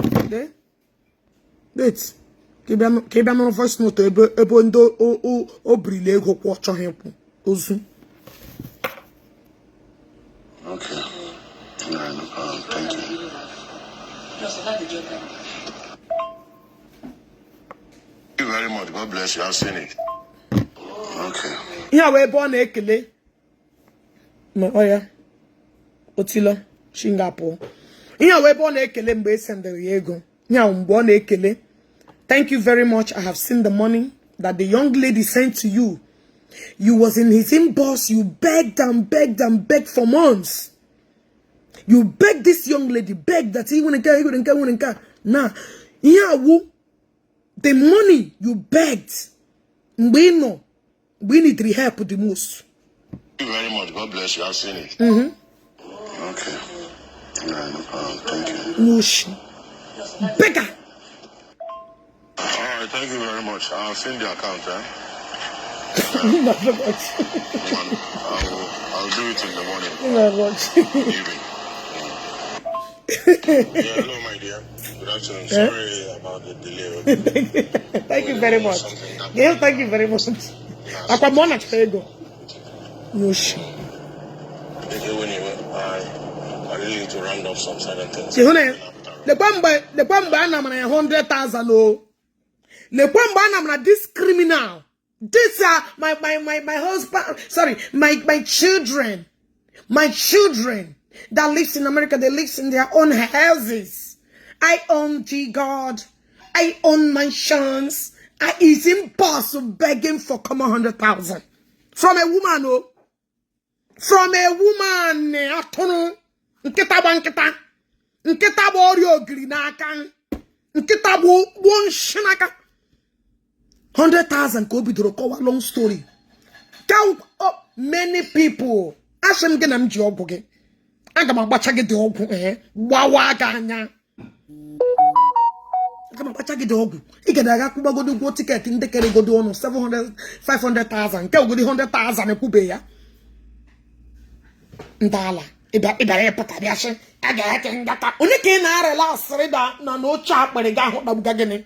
wait. Keep on voice note. Ebondo o brile go watch on him. Ozu. Okay. Yeah, no problem. Thank you. Thank you very much. God bless you. I've seen it. Okay. Yeah, we born ekele. Oh yeah. Otilo, Singapore. Yeah, we born ekele mbe sendere ego. Yeah, born ekele. Thank you very much. I have seen the money that the young lady sent to you. You was in his inbox. You begged and begged and begged for months. You begged this young lady, begged that he wouldn't care. Nah, yeah, the money you begged, we know, we need the help the most. Thank you very much. God bless you. I've seen it. Okay. Yeah, no problem. Thank you. No shit. Beggar. Alright, thank you very much. I've seen the account, Oh my God. I'll do it in the morning. Oh my God. Evening. Yeah, hello, my dear. Good afternoon. Sorry about the delay. Thank you very much. Yeah, thank you very much. Akwa mona chego. No shit. to round up some certain things. The Bamba I'm 100,000 oh. The Bamba I'm this criminal. These are my husband, sorry, my children. My children that lives in America, they live in their own houses. I own God. I own my sons. It's impossible begging for common 100,000 from a woman. Oh, from a woman. Nkita borio grinaka. Nkita bo one shanaka. 100,000 could be the long story. Count up many people. Asem gị na m ji ọgwụ gị. Aga m agbacha gị dị ọgwụ gbawa gị anya. Aga m agbacha gị dị ọgwụ. Ị ga-aga kwụgbagodo ụgwọ tiketi ndị kere godo ọnụ 700 500,000 nke ogodi 100,000 ekwube ya. Ndala ịbara ịpụta bịa sị aga-eke ngata. Onye ka ị na-arela asịrị na n'oche akpịrị gị ahụ kpagbuga gịnị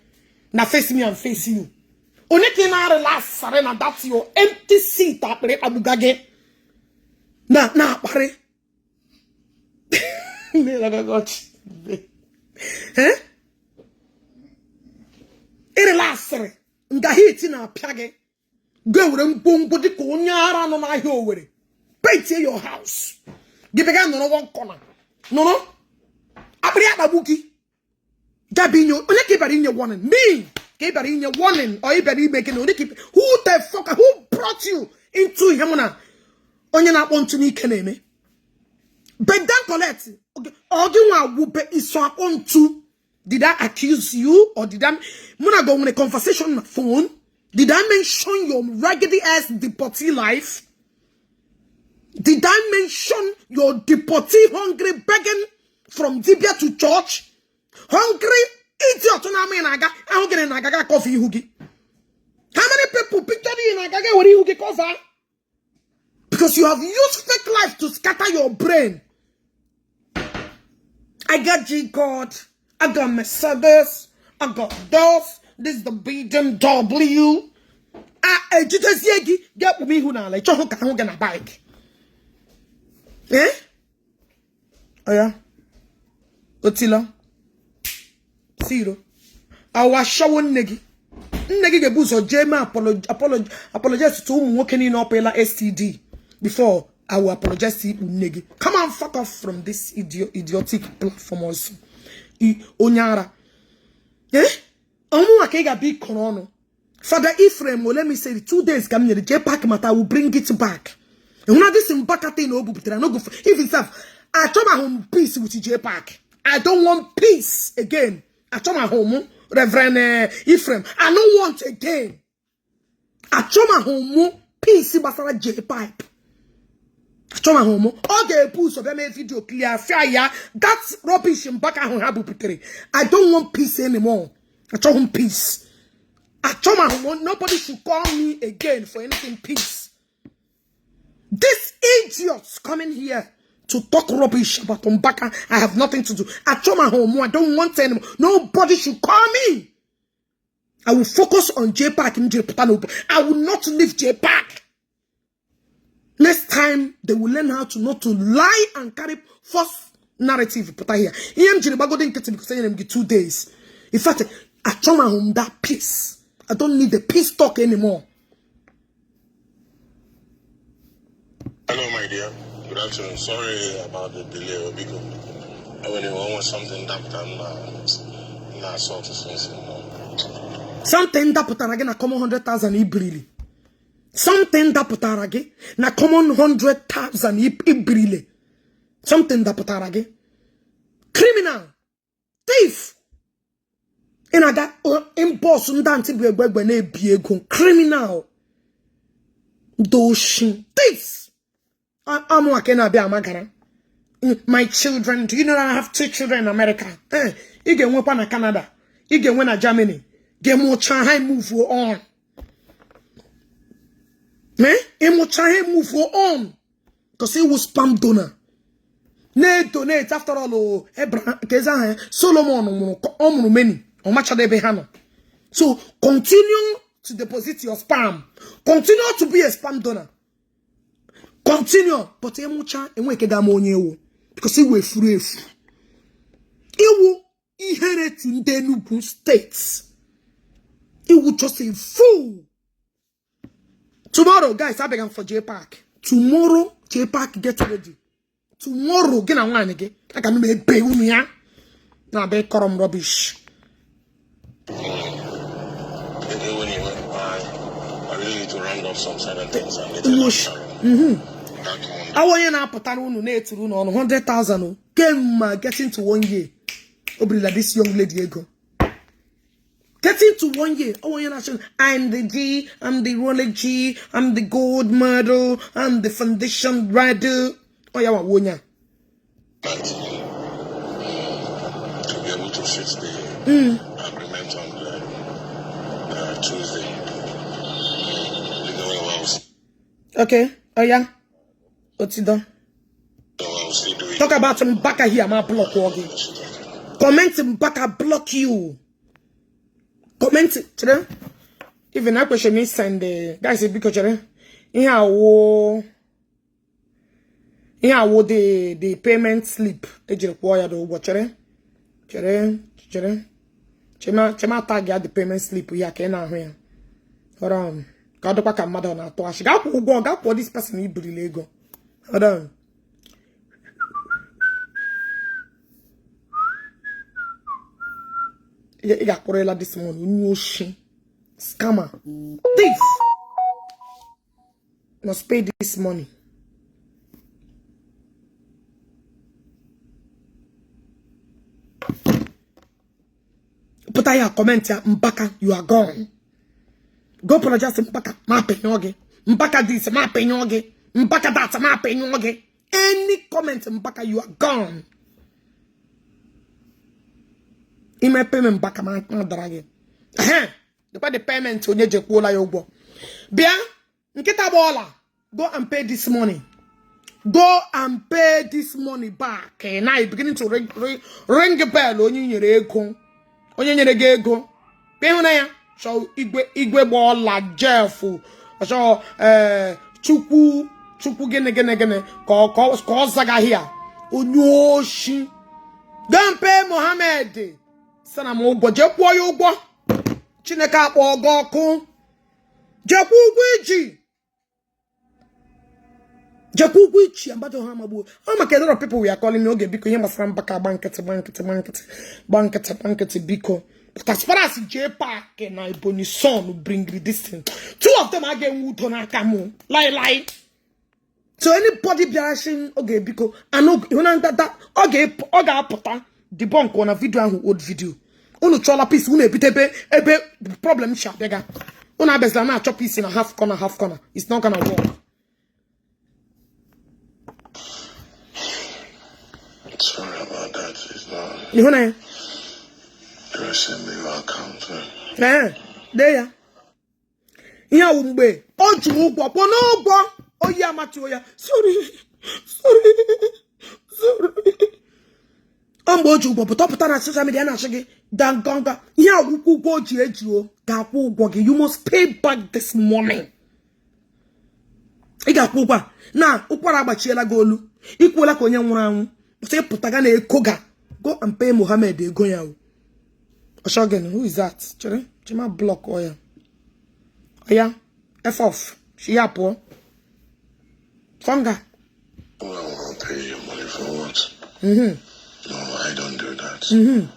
na face me and face you. Onye ka ị na-arela asịrị na that's your empty seat akpịrị kpagbuga gị. Na pare. Relaxere. Nga hiti na piage. Go were mbongo di ko nyara no na ahia owere. Paint your house. Gibega no one corner. No. Abri ababuki. Gabinyo, only keep in your warning. Me, keep in your warning or iberi making only keep. Who the fuck who brought you into him? Onye na akpọntu n'ike na-eme. But then collect. Okay. Oginwa wupe iso akpọntu. Did I accuse you or did I muna go on a conversation on the phone? Did I mention your raggedy ass deportee life? Did I mention your deportee hungry begging from Dibia to church? Hungry idiot na me naga. I don't get in naga coffee hugi. How many people picture you in naga where you get cover? Because you have used fake life to scatter your brain. I got G-God. I got Mercedes. I got those. This is the BMW. Just get me who now like chocolate can a bike. Eh? Oh yeah. Otila. Zero. I was showing negi. Negi get boost or Jema apologize to whom working in Opela STD. Before I will apologize to you, nigga. Come on, fuck off from this idiotic platform also. Onyara. Eh? Omu akega big konono. Father Ephraim, well, let me say 2 days coming the J-Pack matter will bring it back. And when this in back at no butra no go if it's I told my home peace with J-Pack. I don't want peace again. I told my home Reverend Ephraim. I don't want again. I told my home peace basara J-Pipe. Choma homo. Okay, push of them video clear fire. That's rubbish in back at Habu Piteri. I don't want peace anymore. I told him peace. I told my homo. Nobody should call me again for anything peace. These idiots coming here to talk rubbish about Umbaka. I have nothing to do. I told my homo. I don't want anymore. Nobody should call me. I will focus on J-Pack and J-Patano. I will not leave J-Pack. Next time, they will learn how to not to lie and carry false narrative. Put here. Because 2 days. In fact, I told my home that peace. I don't need the peace talk anymore. Hello, my dear. Good afternoon. Sorry about the delay. Because I really want something that I'm not sort of something that put again a common 100,000 Ibrili. Something that put again na common 100,000 Ibrili. Something that put again. Criminal. Thief. And I got impulse criminal. Doshin. Thief. I'm working a bit. My children, do you know I have 2 children in America? You get one in Canada. You get one in Germany. Get more try move on. More try move on. Because he was spam donor. Ne donate after all. Abraham, Solomon, many. So continue to deposit your spam. Continue to be a spam donor. Continue. But because he were free. He will inherit in the Enugu states. He will just say, fool. Tomorrow, guys, I began for J Park. Tomorrow, J Park, get ready. Tomorrow, get on one again. I can make pay with me. Now, be corrum rubbish. I really need to round up some certain things and get I want you now put on 100,000. Getting to 1 year. Obri like this young lady go. Getting to 1 year. I want you now say, I'm the G, I'm the Rolex G, I'm the gold medal, I'm the foundation rider. Oh yeah, what ya? To be able to fix the agreement on the Tuesday. Okay. Oh yeah. What's it done? Talk about some back here, my block again. Comment back, I block you. Comment today. Even I question me send the guys because today. Here wo the payment slip. Ejire kwaya do watch today. Chema tag the payment slip here ke na here. Hold on. God kwa mother na to ashi. Ga for this person Ibri Lego. Hold on. You got Corella this morning. No shame. Scammer. Thief. Must pay this money. Put a comment here. Mbaka, you are gone. Go apologize to Mbaka. Ma penyoge. Mbaka this. Ma penyoge. Mbaka that. Ma penyoge. Any comment Mbaka, you are gone. In my payment back, I'm draging. The payment to Ogechi Okeke Njaka. Bien, nkita bola. Go and pay this money. Go and pay this money back. Now it's beginning to ring a bell. Onye nyere ego. Onye nyere ego. Pay una ya. So igwe bola Jeff. So chukwu gene ko zaga here. Onyoshi. Go and pay Mohammed. Sana mo ugbo jekwo ya ugbo Chineke akpo ogoku jekwo ugwo ichi ambato ha magbu maka a lot of people we are calling me oge biko ihe masara mbaka bankete biko but as far as J Park na Ebonyi son bring this thing, two of them again would on akamu lie so anybody biashing oge biko and you know that oge apota debunk on a video and old video. Unu chola piece, unu ebe problem sha bega. Una bezla na chop piece in a half corner. It's not gonna work. Sorry about that. It's not. You know? You send me your account. There ya. Iya umbe. Oju ugwo no ugwo. Oya mati oya. Sorry. Oju ugwo but up na social media na shige. Dan ganga. Iya ugwo ji eji o. Ga kwa ugwo gi. You must pay back this morning. Iga kwa ugwo. Na ukwara agbachiela go olu. Ikwela ka onye nwuru anwu. Say putaga na ekoga. Go and pay Mohammed ego ya o. Oshogen, who is that? Chere? Chima block oya. Oya. F off. She yapo. Funga. Well, I want to pay you money for what? No, I don't do that. No,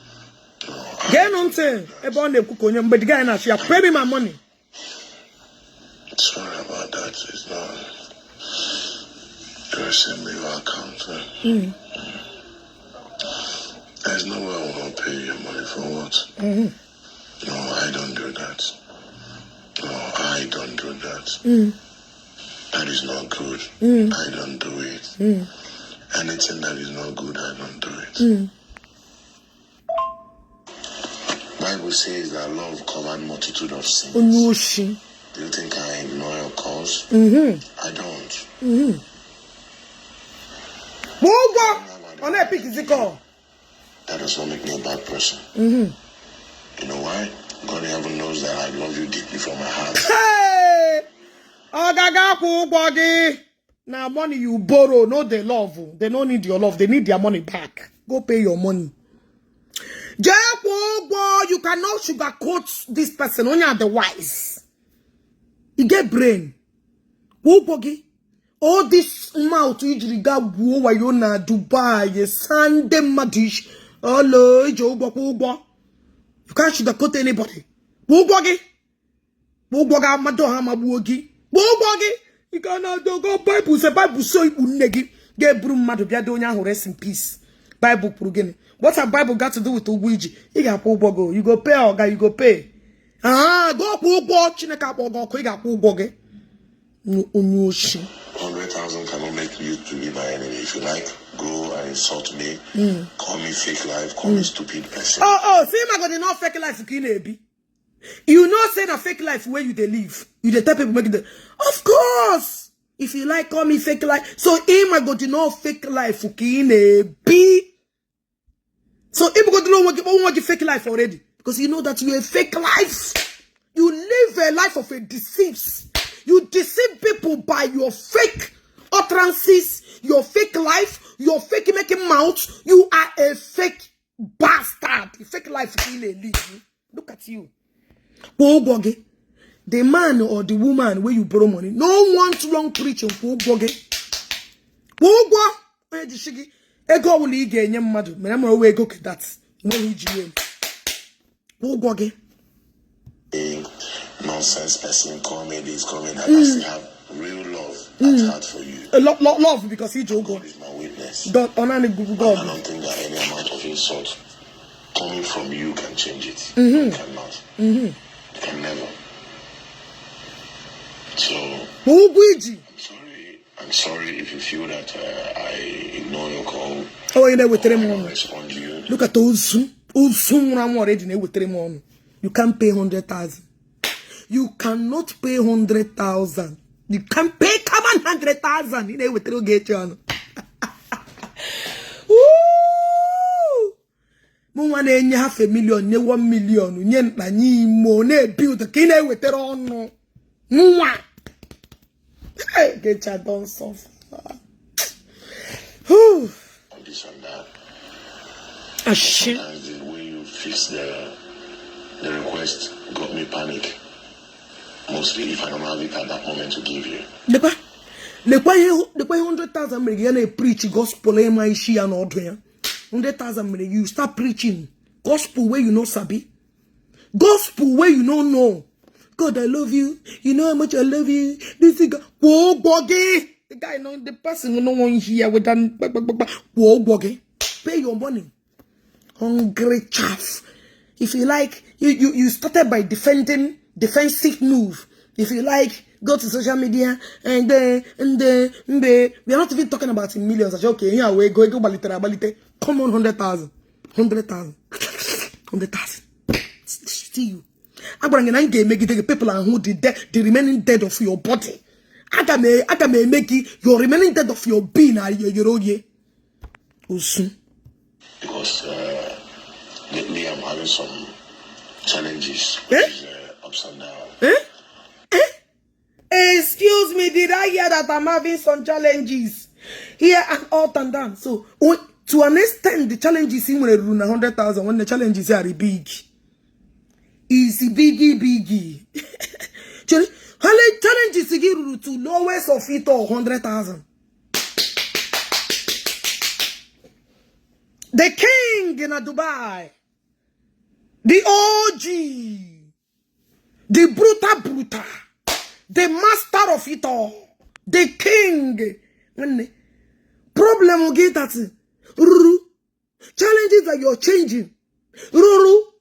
get on say about the cook on but the guy now she pay me my money. Sorry about that. It's not. You send me your account. There's no way I want to pay you money for what? No, I don't do that. No, I don't do that. That is not good. I don't do it. Anything that is not good, I don't do it. Bible says that love covered multitude of sins. Do you think I ignore your calls? I don't. That does not make me a bad person. You know why? God in heaven knows that I love you deeply from my heart. Hey! Ogaga body. Now money you borrow, no they love. They don't need your love. They need their money back. Go pay your money. You cannot sugarcoat this person. Only otherwise. You get brain. All this mouth you regard Wayona, Dubai, Sunday Madish. Hello, you can't sugarcoat anybody. You cannot go Bible. Say Bible so you negi. Get broom madu bia donya who rest in peace. Bible prugeni. What a Bible got to do with Ogechi? You got go. You go pay or you go pay. Go chineka go go no 100,000 cannot make you to be my enemy. If you like, go and insult me. Call me fake life. Call me stupid person. See my God, not fake life be. You know saying a fake life where you they live. You the type people make it. Of course. If you like, call me fake life. So my God, you know fake life be. So if you don't want fake life already. Because you know that you're a fake life. You live a life of a deceive. You deceive people by your fake utterances, your fake life, your fake making mouth. You are a fake bastard. A fake life live. Look at you. The man or the woman where you borrow money, no wants long preaching. Ego will eat any madu. I'm away go that. Nonsense person, call me this, call me that. I still have real love at heart for you. Love because he joke. God is my witness. God, honor the God. I don't think that any amount of insult coming from you can change it. You cannot. You can never. So I'm sorry if you feel that I ignore your call. Oh, you know with them on. Respond to you. Look at those I'm already with them on. You can't pay 100,000. You cannot pay 100,000. You can't pay 100,000. You know with Ogechi on. Mwana enye half a million, ne 1 million, nyen na nyi mo ne build kine wetere onu. Mwa. Hey, get your done suffer. On this and that. Shit. Sometimes the way you fix the request got me panic. Mostly if I don't have it at that moment to give you. The 100,000 million preach gospel ema ishi and order. 100,000 million you start preaching gospel where you know sabi. Gospel where you don't know. God, I love you. You know how much I love you. This is whoa bogey. The guy know the person no one here with that whoa bogey. Pay your money. Hungry chaff. If you like, you started by defensive move. If you like, go to social media and we are not even talking about in millions. I say, okay, here we go balite. Come on, 100,000. 100,000. 100,000. See you. I make it people who the remaining dead of your body. I can make it your remaining dead of your being. Because lately I'm having some challenges. Ups and downs. Excuse me, did I hear that I'm having some challenges? Here and up and down. So, to an extent, the challenges in 100,000 when the challenges are big. Is biggie. Challenges to lowest of it all 100,000. The king in Dubai. The OG. The bruta. The master of it all. The king. Problem will get that. Challenges that you're changing.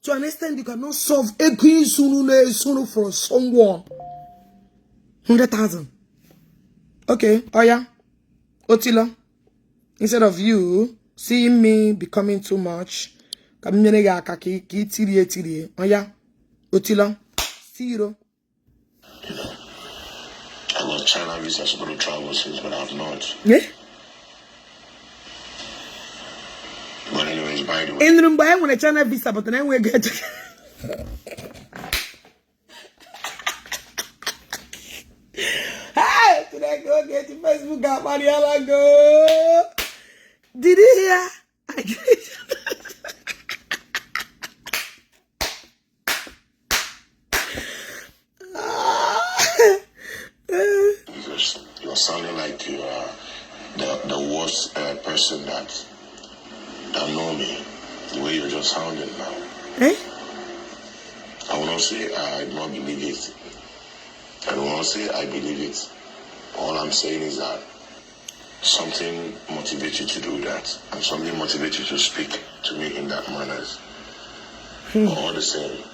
To an extent you cannot solve a green sooner for someone. 100,000. Okay, Oya. Otila. Instead of you seeing me becoming too much. Oya. Otila. Zero. I got China visa supposed to travel since, but I have not. Yeah? But anyways, by the way. In the room, I want a China visa, but then we get. Hey, today go get the Facebook app, Mariela, go. Did you hear? I get Because you're sounding like you are the worst person that know me. The way you're just sounding now. Eh? I will not say I do not believe it. I will not say I believe it. All I'm saying is that something motivates you to do that, and something motivates you to speak to me in that manner. But all the same,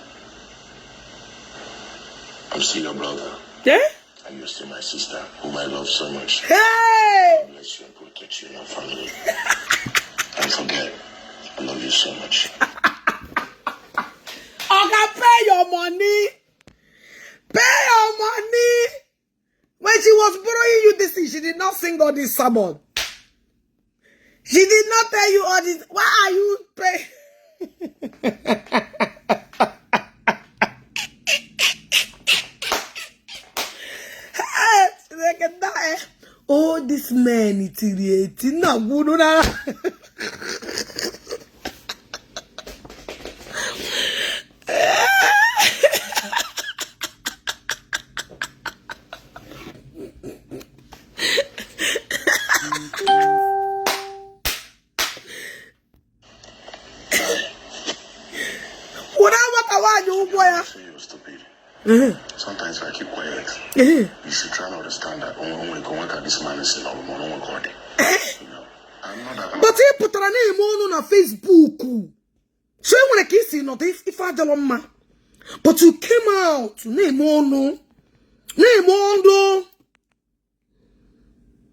I'm still your brother. Yeah? And you're still my sister, whom I love so much. Hey! God bless you and protect you and your family. And forget, I love you so much. I can pay your money. Pay your money. When she was borrowing you this thing, she did not sing all this sermon. She did not tell you all this. Why are you paying? Oh, this man, it's not good. You're stupid. Sometimes I keep quiet. You should try to understand that when this man is in our I'm not that. But he put her name on Facebook. So when I kiss you, not if I don't know. But you came out, name on no. Name on no.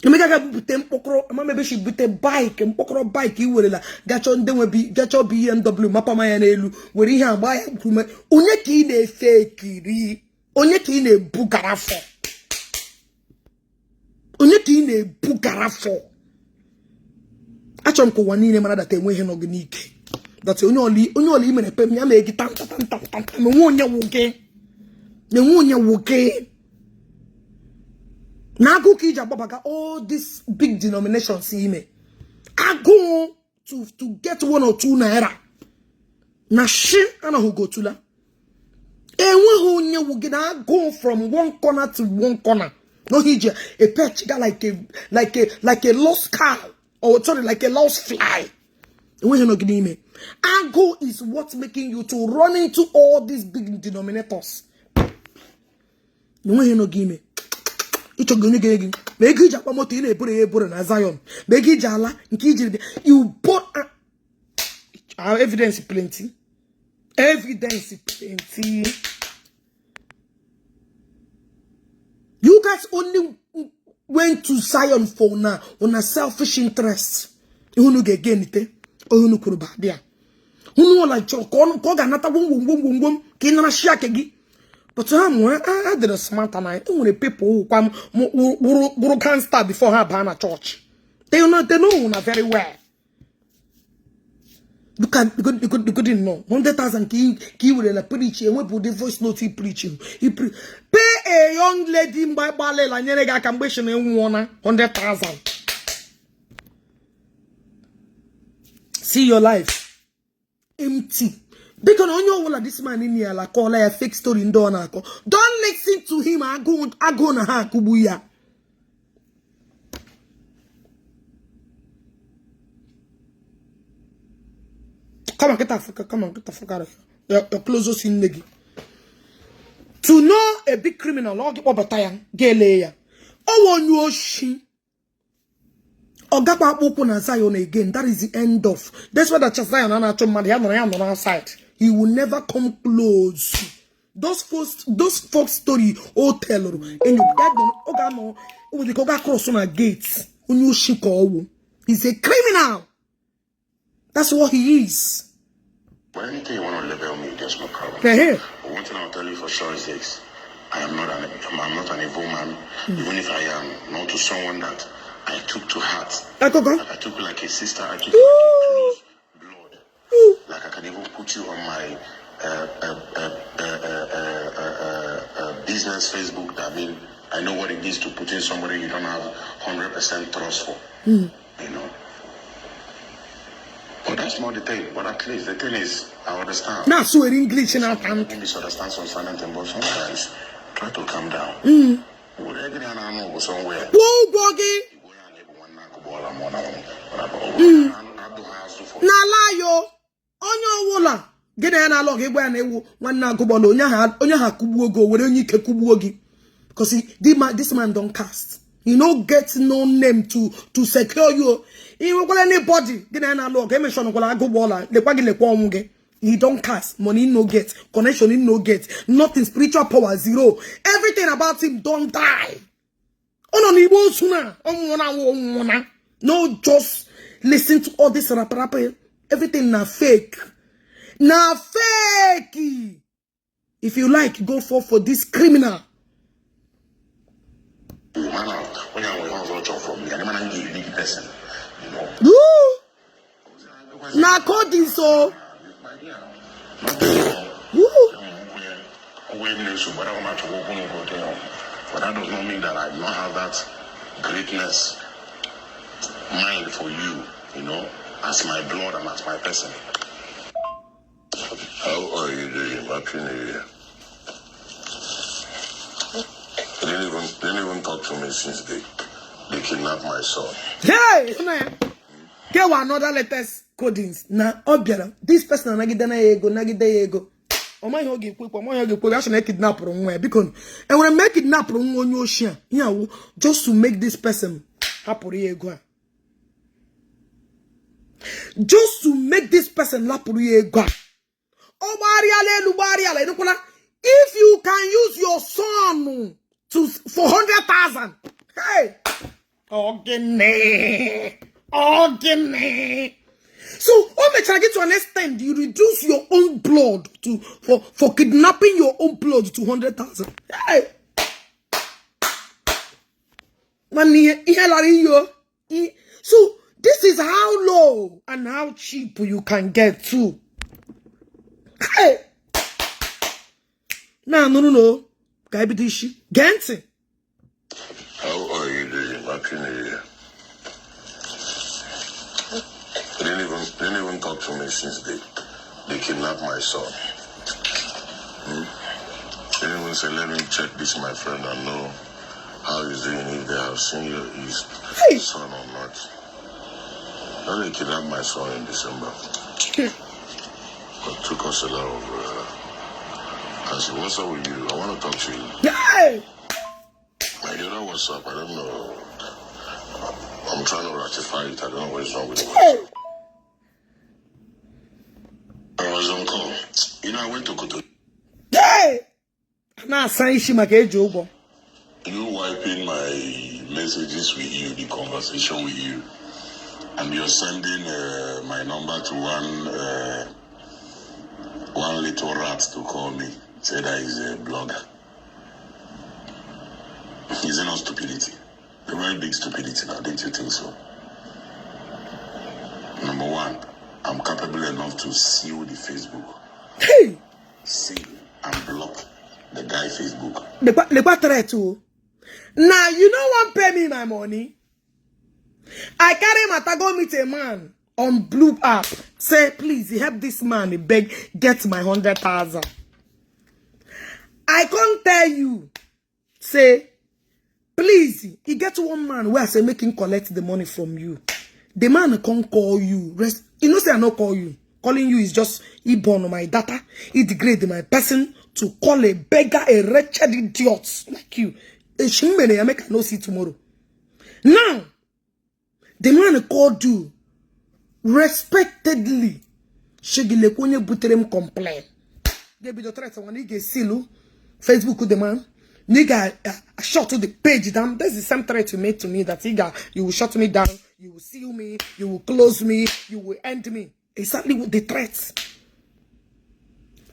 You make a put them pokro, maybe she put a bike and pokro bike. You will get on them will be get your BMW, Mapa Mayanelu, where he have buy improvement. Onyeki ne fake, Onyeki ne bugarafo. Onyeki ne bugarafo. Achom ko wani ne mana that enwe he no gnike. That only me pe me make it tam me wonya woke. Na go kija babaga all this big denominations see me. I go to get 1 or 2 naira. Na she ana who go to la. Enwe ho nya woge na go from one corner to one corner. No hija a pet like a lost cow or sorry like a lost fly. Ago is what's making you to run into all these big denominators. You bought our evidence plenty. Evidence plenty. You guys only went to Zion for now on a selfish interest. You know get it. Oh, no, could be there. Who know like Koga Nata boom, Kinana Shakegi. But I did a smart and I only people who come who can't start before her banner church. They know very well. You couldn't know. 100,000 key will preach and what would the voice note he preaching? Pay a young lady by ballet like Nenega Cambation and 100,000. See your life empty. Because on your wall, this man in here like call a fake story in Donako. Don't listen to him. I go na ha kubuya. Come on, get the fuck out of here. Your closest in negi. To know a big criminal, or get over time, geleya. Oh, on your shin. Ogapa open and Zion again. That is the end of. That's why that Zion and on our side. He will never come close. Those folks story all tell and you dad Ogano over the Koga cross on a gates. He's a criminal. That's what he is. But anything you want to label me, there's no problem. But one thing I'll tell you for sure is this: I'm not an evil man. Even if I am, not to someone that I took to heart. I took like a sister. I took like a close blood. Like I can even put you on my business Facebook. I mean, I know what it is to put in somebody you don't have 100% trust for. You know. But that's not the thing. But at least the thing is, I understand. Now, so in English, and I can't misunderstand some silent thing, but sometimes try to calm down. Somewhere. Whoa, Boggy! Nalayo, onyo wola. Gede na log egbe na ewu nwanna agubolo onya ha kubuo go were onye ike kubuo gi. Because this man don't cast. You no get no name to secure you. He will call anybody. Gede na log e mention ko la agubola le kwagi le kwa onge. He don't cast, money no get, connection he no get, nothing, spiritual power zero. Everything about him don't die. No, just listen to all this rap. Everything na fake. Na fake. If you like, go for this criminal. Na coding so. But that does not mean that I do not have that greatness mind for you, you know, as my blood and as my person. How are you doing? Happy New Year. They didn't even talk to me since they kidnapped my son. Hey, man. Get one another latest codings. Now, this person nagide ego. Oma yogi kwepo, oma yogi kwepo. Actually, kidnap wrong because and when I make kidnap wrong on your share, yeah, just to make this person happy ego. Just to make this person happy ego. If you can use your son for 100,000, hey, okay. So, trying to get to understand, you reduce your own blood for kidnapping your own blood to 100,000. Hey, so this is how low and how cheap you can get to. Hey, no. Gaibidishi, Gansi. How are you doing? Happy New Year. They didn't even talk to me since they kidnapped my son. They didn't even say, let me check this, my friend, and know how he's doing, if they have seen his son or not. Then they kidnapped my son in December. But took us a lot of I said, what's up with you? I want to talk to you. Hey! I don't know what's up. I don't know. I'm trying to ratify it. I don't know what is wrong with it. Hey! I was on call. You know, I went to Koto. Hey! Now, saying she make a job. You wiping my messages with you, the conversation with you, and you're sending my number to one little rat to call me. Say that he's a blogger. Is it not stupidity? A very big stupidity now, don't you think so? Number one, I'm capable enough to seal the Facebook. Hey! Seal and block the guy Facebook. Now, you know what pay me my money? I carry my go meet a man on Blue app. Say, please, help this man, beg, get my 100,000. I can't tell you. Say, please, he get one man where I say make him collect the money from you. The man can't call you. You know, say I not call you. Calling you is just he born on my data. He degrade my person to call a beggar, a wretched idiot like you. I make no see tomorrow. Now, the man called you respectedly. Shigile kwenye buterem complain. They be the threat when he get silu. Facebook with the man. Nigga, shut to the page down. That's the same threat you made to me that you will shut me down, you will seal me, you will close me, you will end me. Exactly what the threats.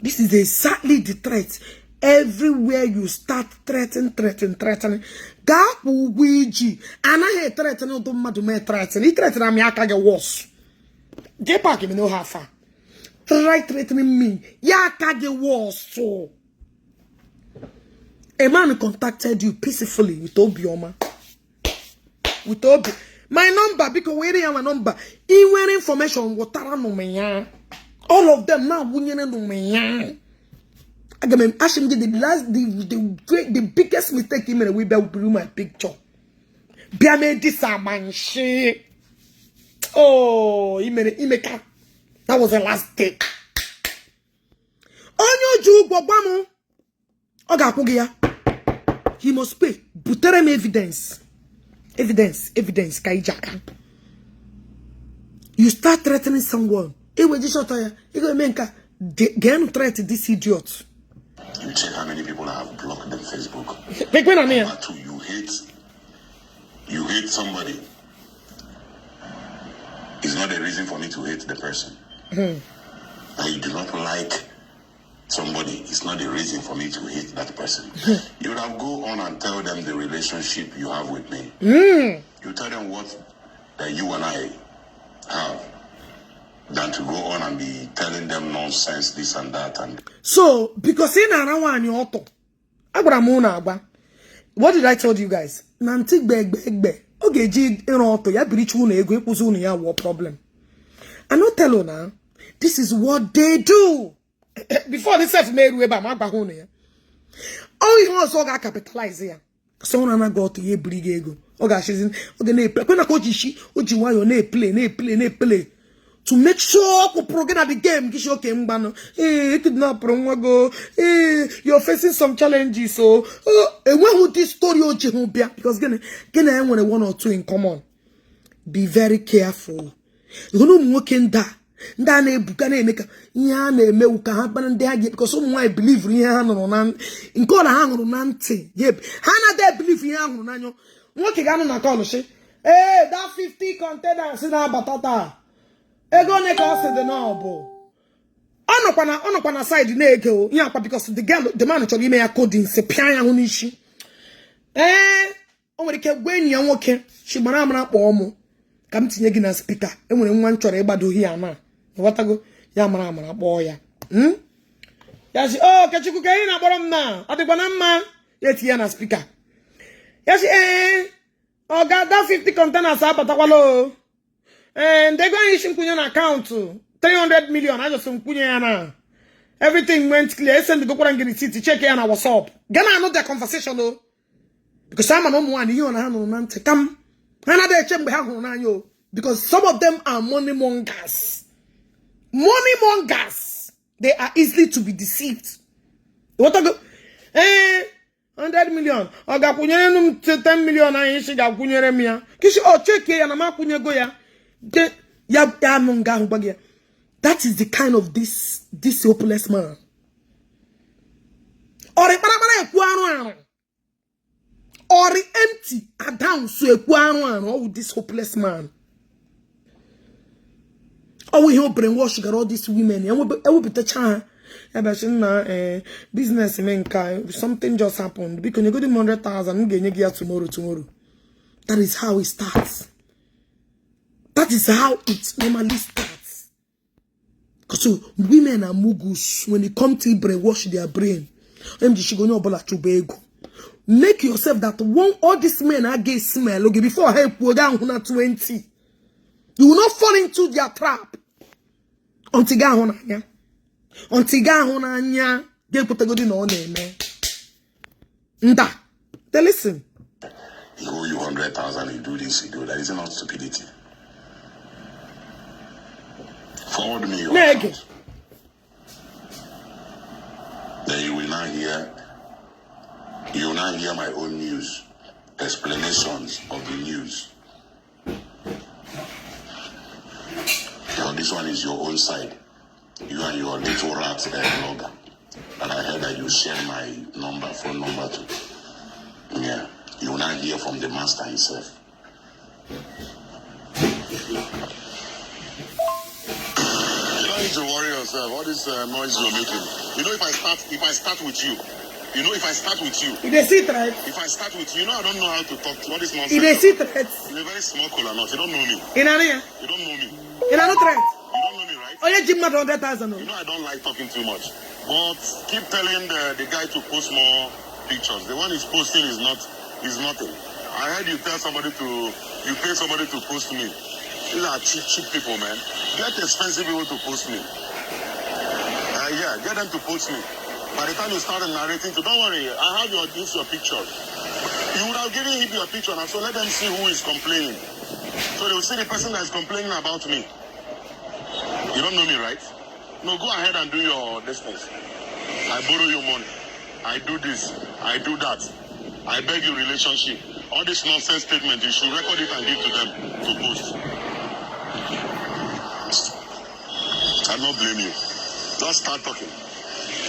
This is exactly the threat. Everywhere you start threatening. Gapu wiji. And I hate threatening to madume threatening. He threatening me aka get worse. Get back me no how far. Try threatening me. Ya aka get worse so. A man contacted you peacefully with Obioma. With Obi. My number, because where they have a number. Even information, what all of them now, the biggest mistake he made, we will bring my picture. Be made this man shit. Oh, he made it. That was the last day. Onyo ju gbogbamo. Oga kugia. He must pay. Butere me evidence. Evidence. Kaijaka. You start threatening someone. You go threat this idiot. You check how many people have blocked them Facebook. Number 2, you hate somebody. It's not a reason for me to hate the person. That you do not like somebody, it's not a reason for me to hate that person. You would have go on and tell them the relationship you have with me. You tell them what that you and I have, than to go on and be telling them nonsense, this and that. And so, because in what did I tell you guys? Nanti beg. Ogechi Okeke ya birichu na ego ekuzu ya war problem. I not tell you now. This is what they do. Before this self made way by my bahone ya. Oh, you also got capitalize here. So na go to ye brig ego. Oga she's in na play. When I go jishi, oji wa yo na play. To make sure we progress the game, you're facing some challenges. So, and when would this story because again, I want 1 or 2 in common. Be very careful. You know, working that. Because someone I believe in in God hang on nanti. Yep. Hana they believe in hang working on call say, hey, that 50 containers in our batata. Ego ne ka say the no bo. Onokwana side na ego yakwa because the man chọrọ ime ya coding se pian ya hunu ishi. O nwere ke gweni ya nwoke shi gbara amara kpọ ọmụ ka m tinye gị na speaker. E nwere nwa nchọrọ ịgbado hi ana. Ịghọtago ya amara kpọ ya. Ya si Okechukwu ka ị na-akpọrọ m na ọdịgba na mma ya tinye na speaker. Ya si ọ ga da 50 containers abatakwala o. And they're going to issue an account 300 million. I just now. Everything went clear. I send the go and get the city check here and what's up. Gonna know their conversation though. Because I'm an one you and I know come. Another check we have on you. Because some of them are money mongers. Money mongers. They are easily to be deceived. What I go? 100 million. I got 10 million. I she got mia. Kishi check here and I'm go ya. That is the kind of this hopeless man. Or empty a down so all with this hopeless man. Oh, we hope brainwash got all these women. I will be the child. Business something just happened. Because you go to 100,000 you get tomorrow. That is how it starts. That is how it normally starts. Because so, women are mugus when they come to brainwash their brain. Make yourself that one all these men are gay smell. Okay, before help go down 20. You will not fall into their trap. Until they put a good in on name. They listen. You owe you 100,000, you do this, you do that. It's not stupidity. Forward me your account. Then you will now hear my own news, explanations of the news. Now this one is your own side. You and your little rat blogger. And I heard that you share my phone number too. Yeah, you will now hear from the master himself. You don't need to worry yourself. All this noise you're making. You know, if I start with you. If I start with you. If they see threat. If I start with you, I don't know how to talk to all this nonsense. If they see threat. You're a very small caller, not. You don't know me. In area. You don't know me. In a threat. You don't know me, right? Oh, yeah, Jim, 100,000. You know I don't like talking too much. But keep telling the guy to post more pictures. The one he's posting is nothing. I heard you pay somebody to post me. These are cheap people, man. Get expensive people to post me. Yeah, get them to post me. By the time you start narrating, don't worry, I have your pictures. You would have given him your picture now, so let them see who is complaining. So they will see the person that is complaining about me. You don't know me, right? No, go ahead and do your distance. I borrow you money. I do this. I do that. I beg you relationship. All this nonsense statement, you should record it and give to them to post. I don't blame you. Just start talking.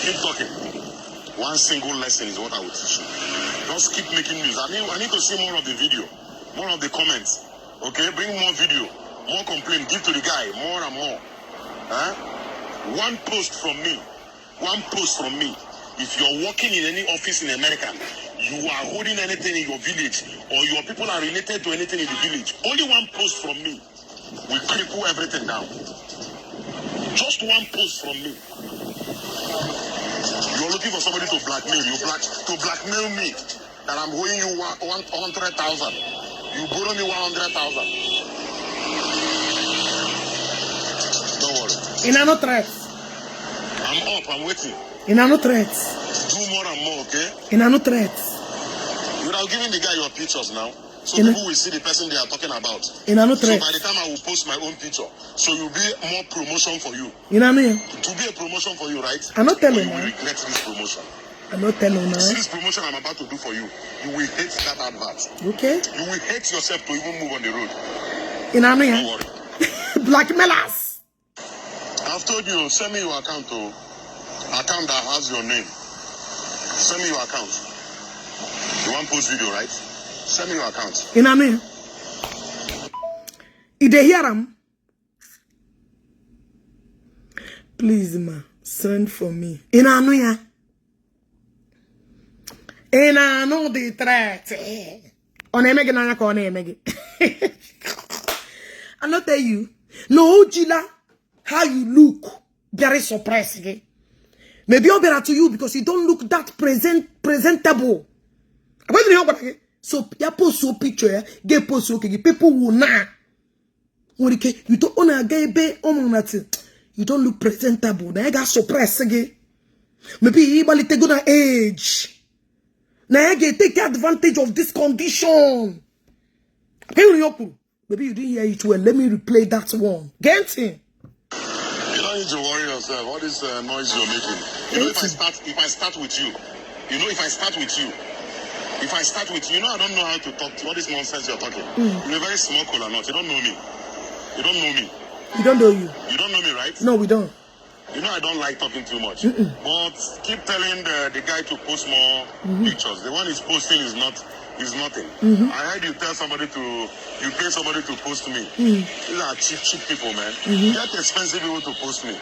Keep talking. One single lesson is what I will teach you. Just keep making news. I need to see more of the video, more of the comments. Okay, bring more video, more complaint. Give to the guy more and more. One post from me. If you're working in any office in America, you are holding anything in your village, or your people are related to anything in the village, only one post from me will cripple everything down. Just one post from me. You're looking for somebody to blackmail you, to blackmail me, that I'm owing you 100,000. You borrow me 100,000. Don't worry. In no threats. I'm up. I'm waiting. In no threats. Do more and more, okay? In no threats. You have given the guy your pictures now, so people will see the person they are talking about. In no So threats. by the time I will post my own picture, so you'll be more promotion for you. You know what I mean? To be a promotion for you, right? I'm not telling you. you. Will regret this promotion. I'm not telling you. See this promotion I'm about to do for you. You will hate that advert. Okay? You will hate yourself to even move on the road. You know what I mean? Don't worry. Blackmailers. I've told you, send me your account to account that has your name. Send me your account. You want post video, right? Send me your account. You know what I mean? If they hear them, please, ma, send for me. You know what I mean? And I know the threat. On a mega nana on a mega. I not tell you. No, Gila, how you look very surprising. Maybe I'll better to you because you don't look that presentable. So, ya post so picture, get post so people will not. You don't own a gay bay on you don't look presentable. Now I got surprised again. Maybe you take good age. Now I get take advantage of this condition. Maybe you didn't hear it well. Let me replay that one. Get in. You don't need to worry yourself. All this noise you're making. You know, if I start with you, you know, I don't know how to talk to all this nonsense you're talking. You're a very small cola nut. You don't know me. You don't know me. We don't know you. You don't know me, right? No, we don't. You know I don't like talking too much. But keep telling the guy to post more pictures. The one he's posting is nothing. I heard you pay somebody to post me. These are cheap people, man. Get expensive people to post me.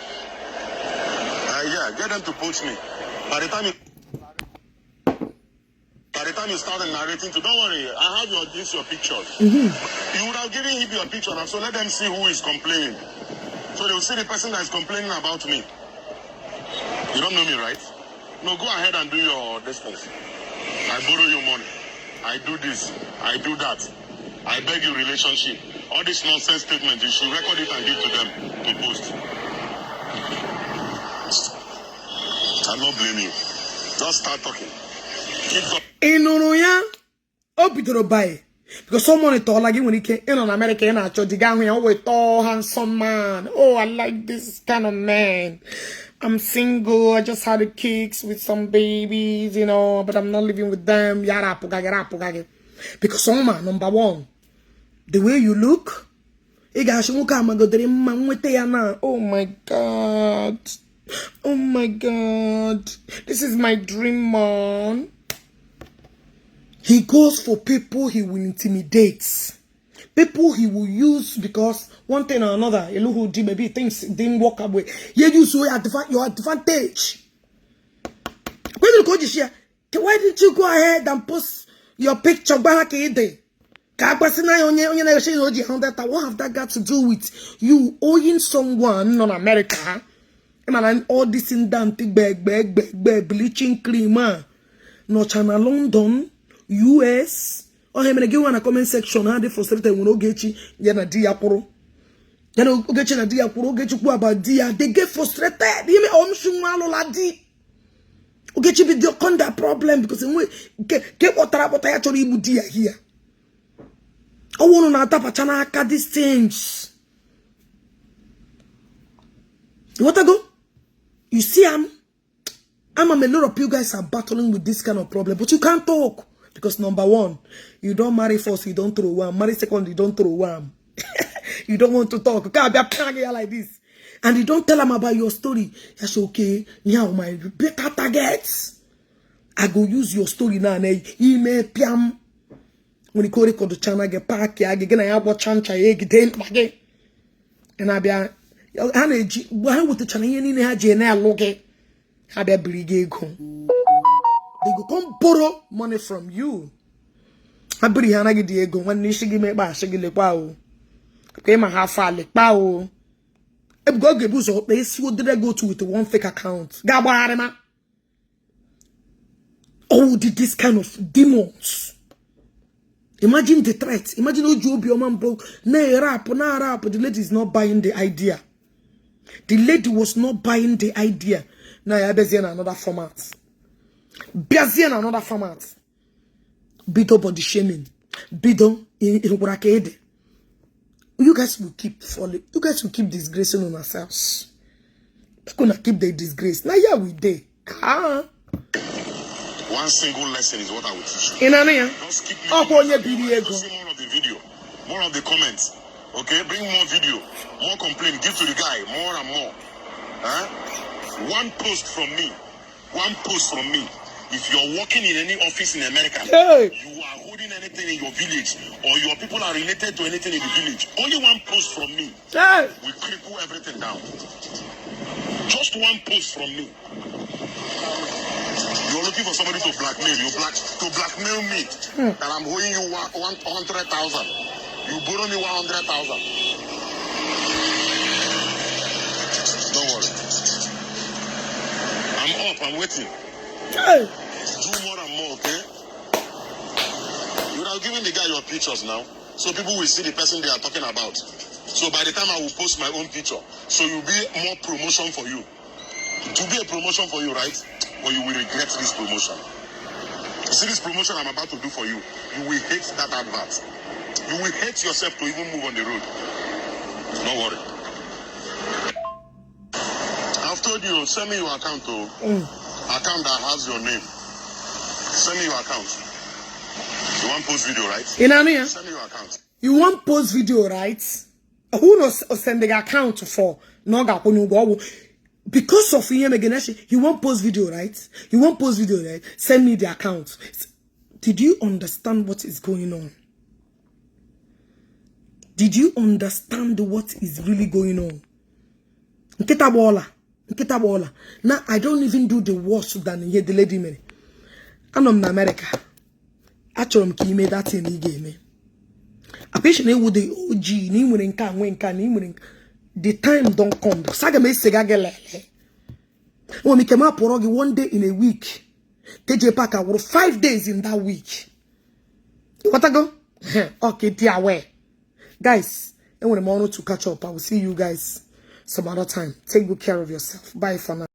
Yeah, get them to post me. By the time you start narrating, don't worry, I have your pictures. You would have given him your picture now, so let them see who is complaining. So they will see the person that is complaining about me. You don't know me, right? No, go ahead and do your distance. I borrow you money. I do this. I do that. I beg you relationship. All this nonsense statement, you should record it and give to them to post. I don't blame you. Just start talking. Keep talking. Inuruya opitoro buy because someone told like when he came in on America in a church, the guy who always tall, handsome man. Oh, I like this kind of man. I'm single. I just had a kicks with some babies, you know, but I'm not living with them. Yara pugage. Because someone number one, the way you look, oh my god. Oh my god. This is my dream man. He goes for people he will intimidate. People he will use because one thing or another, maybe things didn't work away. You use your advantage. Why didn't you go ahead and post your picture? What have that got to do with you owing someone on America? And all this in bleaching cream, no China, London, US. Oh, hey, give one a comment section. How they frustrated when Ogechi yana Diaporo. You know, Ogechi na Diaporo, Ogechi ku about Dia. They get frustrated. You may omshumalo la di. Ogechi be the conda problem because we get what I actually ibu Dia here. I want to tap a channel these things. What I go? You see, a lot of you guys are battling with this kind of problem, but you can't talk because number one, you don't marry first, you don't throw one. Marry second, you don't throw one. You don't want to talk. You can't be a player like this, and you don't tell them about your story. You say, okay, now my better targets. I go use your story now. Email piam. When you call the channel, get pack, I get a watch chancha, again, and I be a why would the channel in a general look at how they brigade go? They go come borrow money from you. I bring Hana Diego when you give me back, shaggy le pow. Came a half file like pow. If God gave us all, they see what did I go to with one fake account? Gabarema. Oh, did this kind of demons. Imagine the threat. Imagine how Job your man broke. Nah rap. The lady is not buying the idea. The lady was not buying the idea. Now you're busy in another format. Busy in another format. Bido body shaming. Bido in Urakede. You guys will keep falling. You guys will keep disgracing on ourselves. We're gonna keep the disgrace. Now yeah, we day. One single lesson is what I will teach you. In Ania. Just keep Oh, making your video. see more of the video, more of the comments. Okay, bring more video, more complaint. Give to the guy more and more. One post from me. One post from me. If you're working in any office in America, hey, you are holding anything in your village, or your people are related to anything in the village, only one post from me will cripple everything down. Just one post from me. You're looking for somebody to blackmail you, to blackmail me that I'm owing you 100,000. You borrow me 100,000. Don't worry. I'm up. I'm waiting. hey. Do more and more, okay? You are giving the guy your pictures now, so people will see the person they are talking about. So by the time I will post my own picture, so you'll be more promotion for you. To be a promotion for you, right? Or you will regret this promotion. See this promotion I'm about to do for you, you will hate that advert. You will hate yourself to even move on the road. Don't worry. I've told you, send me your account to account that has your name. Send me your account. You want post video, right? In Ania. Send me your account. You want post video, right? Who knows send the account for? No ga because of him again, you want post video, right? You want post video, right? Send me the account. Did you understand what is going on? Did you understand what is really going on? Nkita bola. Now I don't even do the worse than here the lady me. I'm in America. Actually, I'm made that in the game. A patient with the OG, the time don't come. Saga me segagele. When we came up one day in a week, TJ Parker were 5 days in that week. What I go? Okay, dear way. Guys, and when I'm on to catch up, I will see you guys some other time. Take good care of yourself. Bye for now.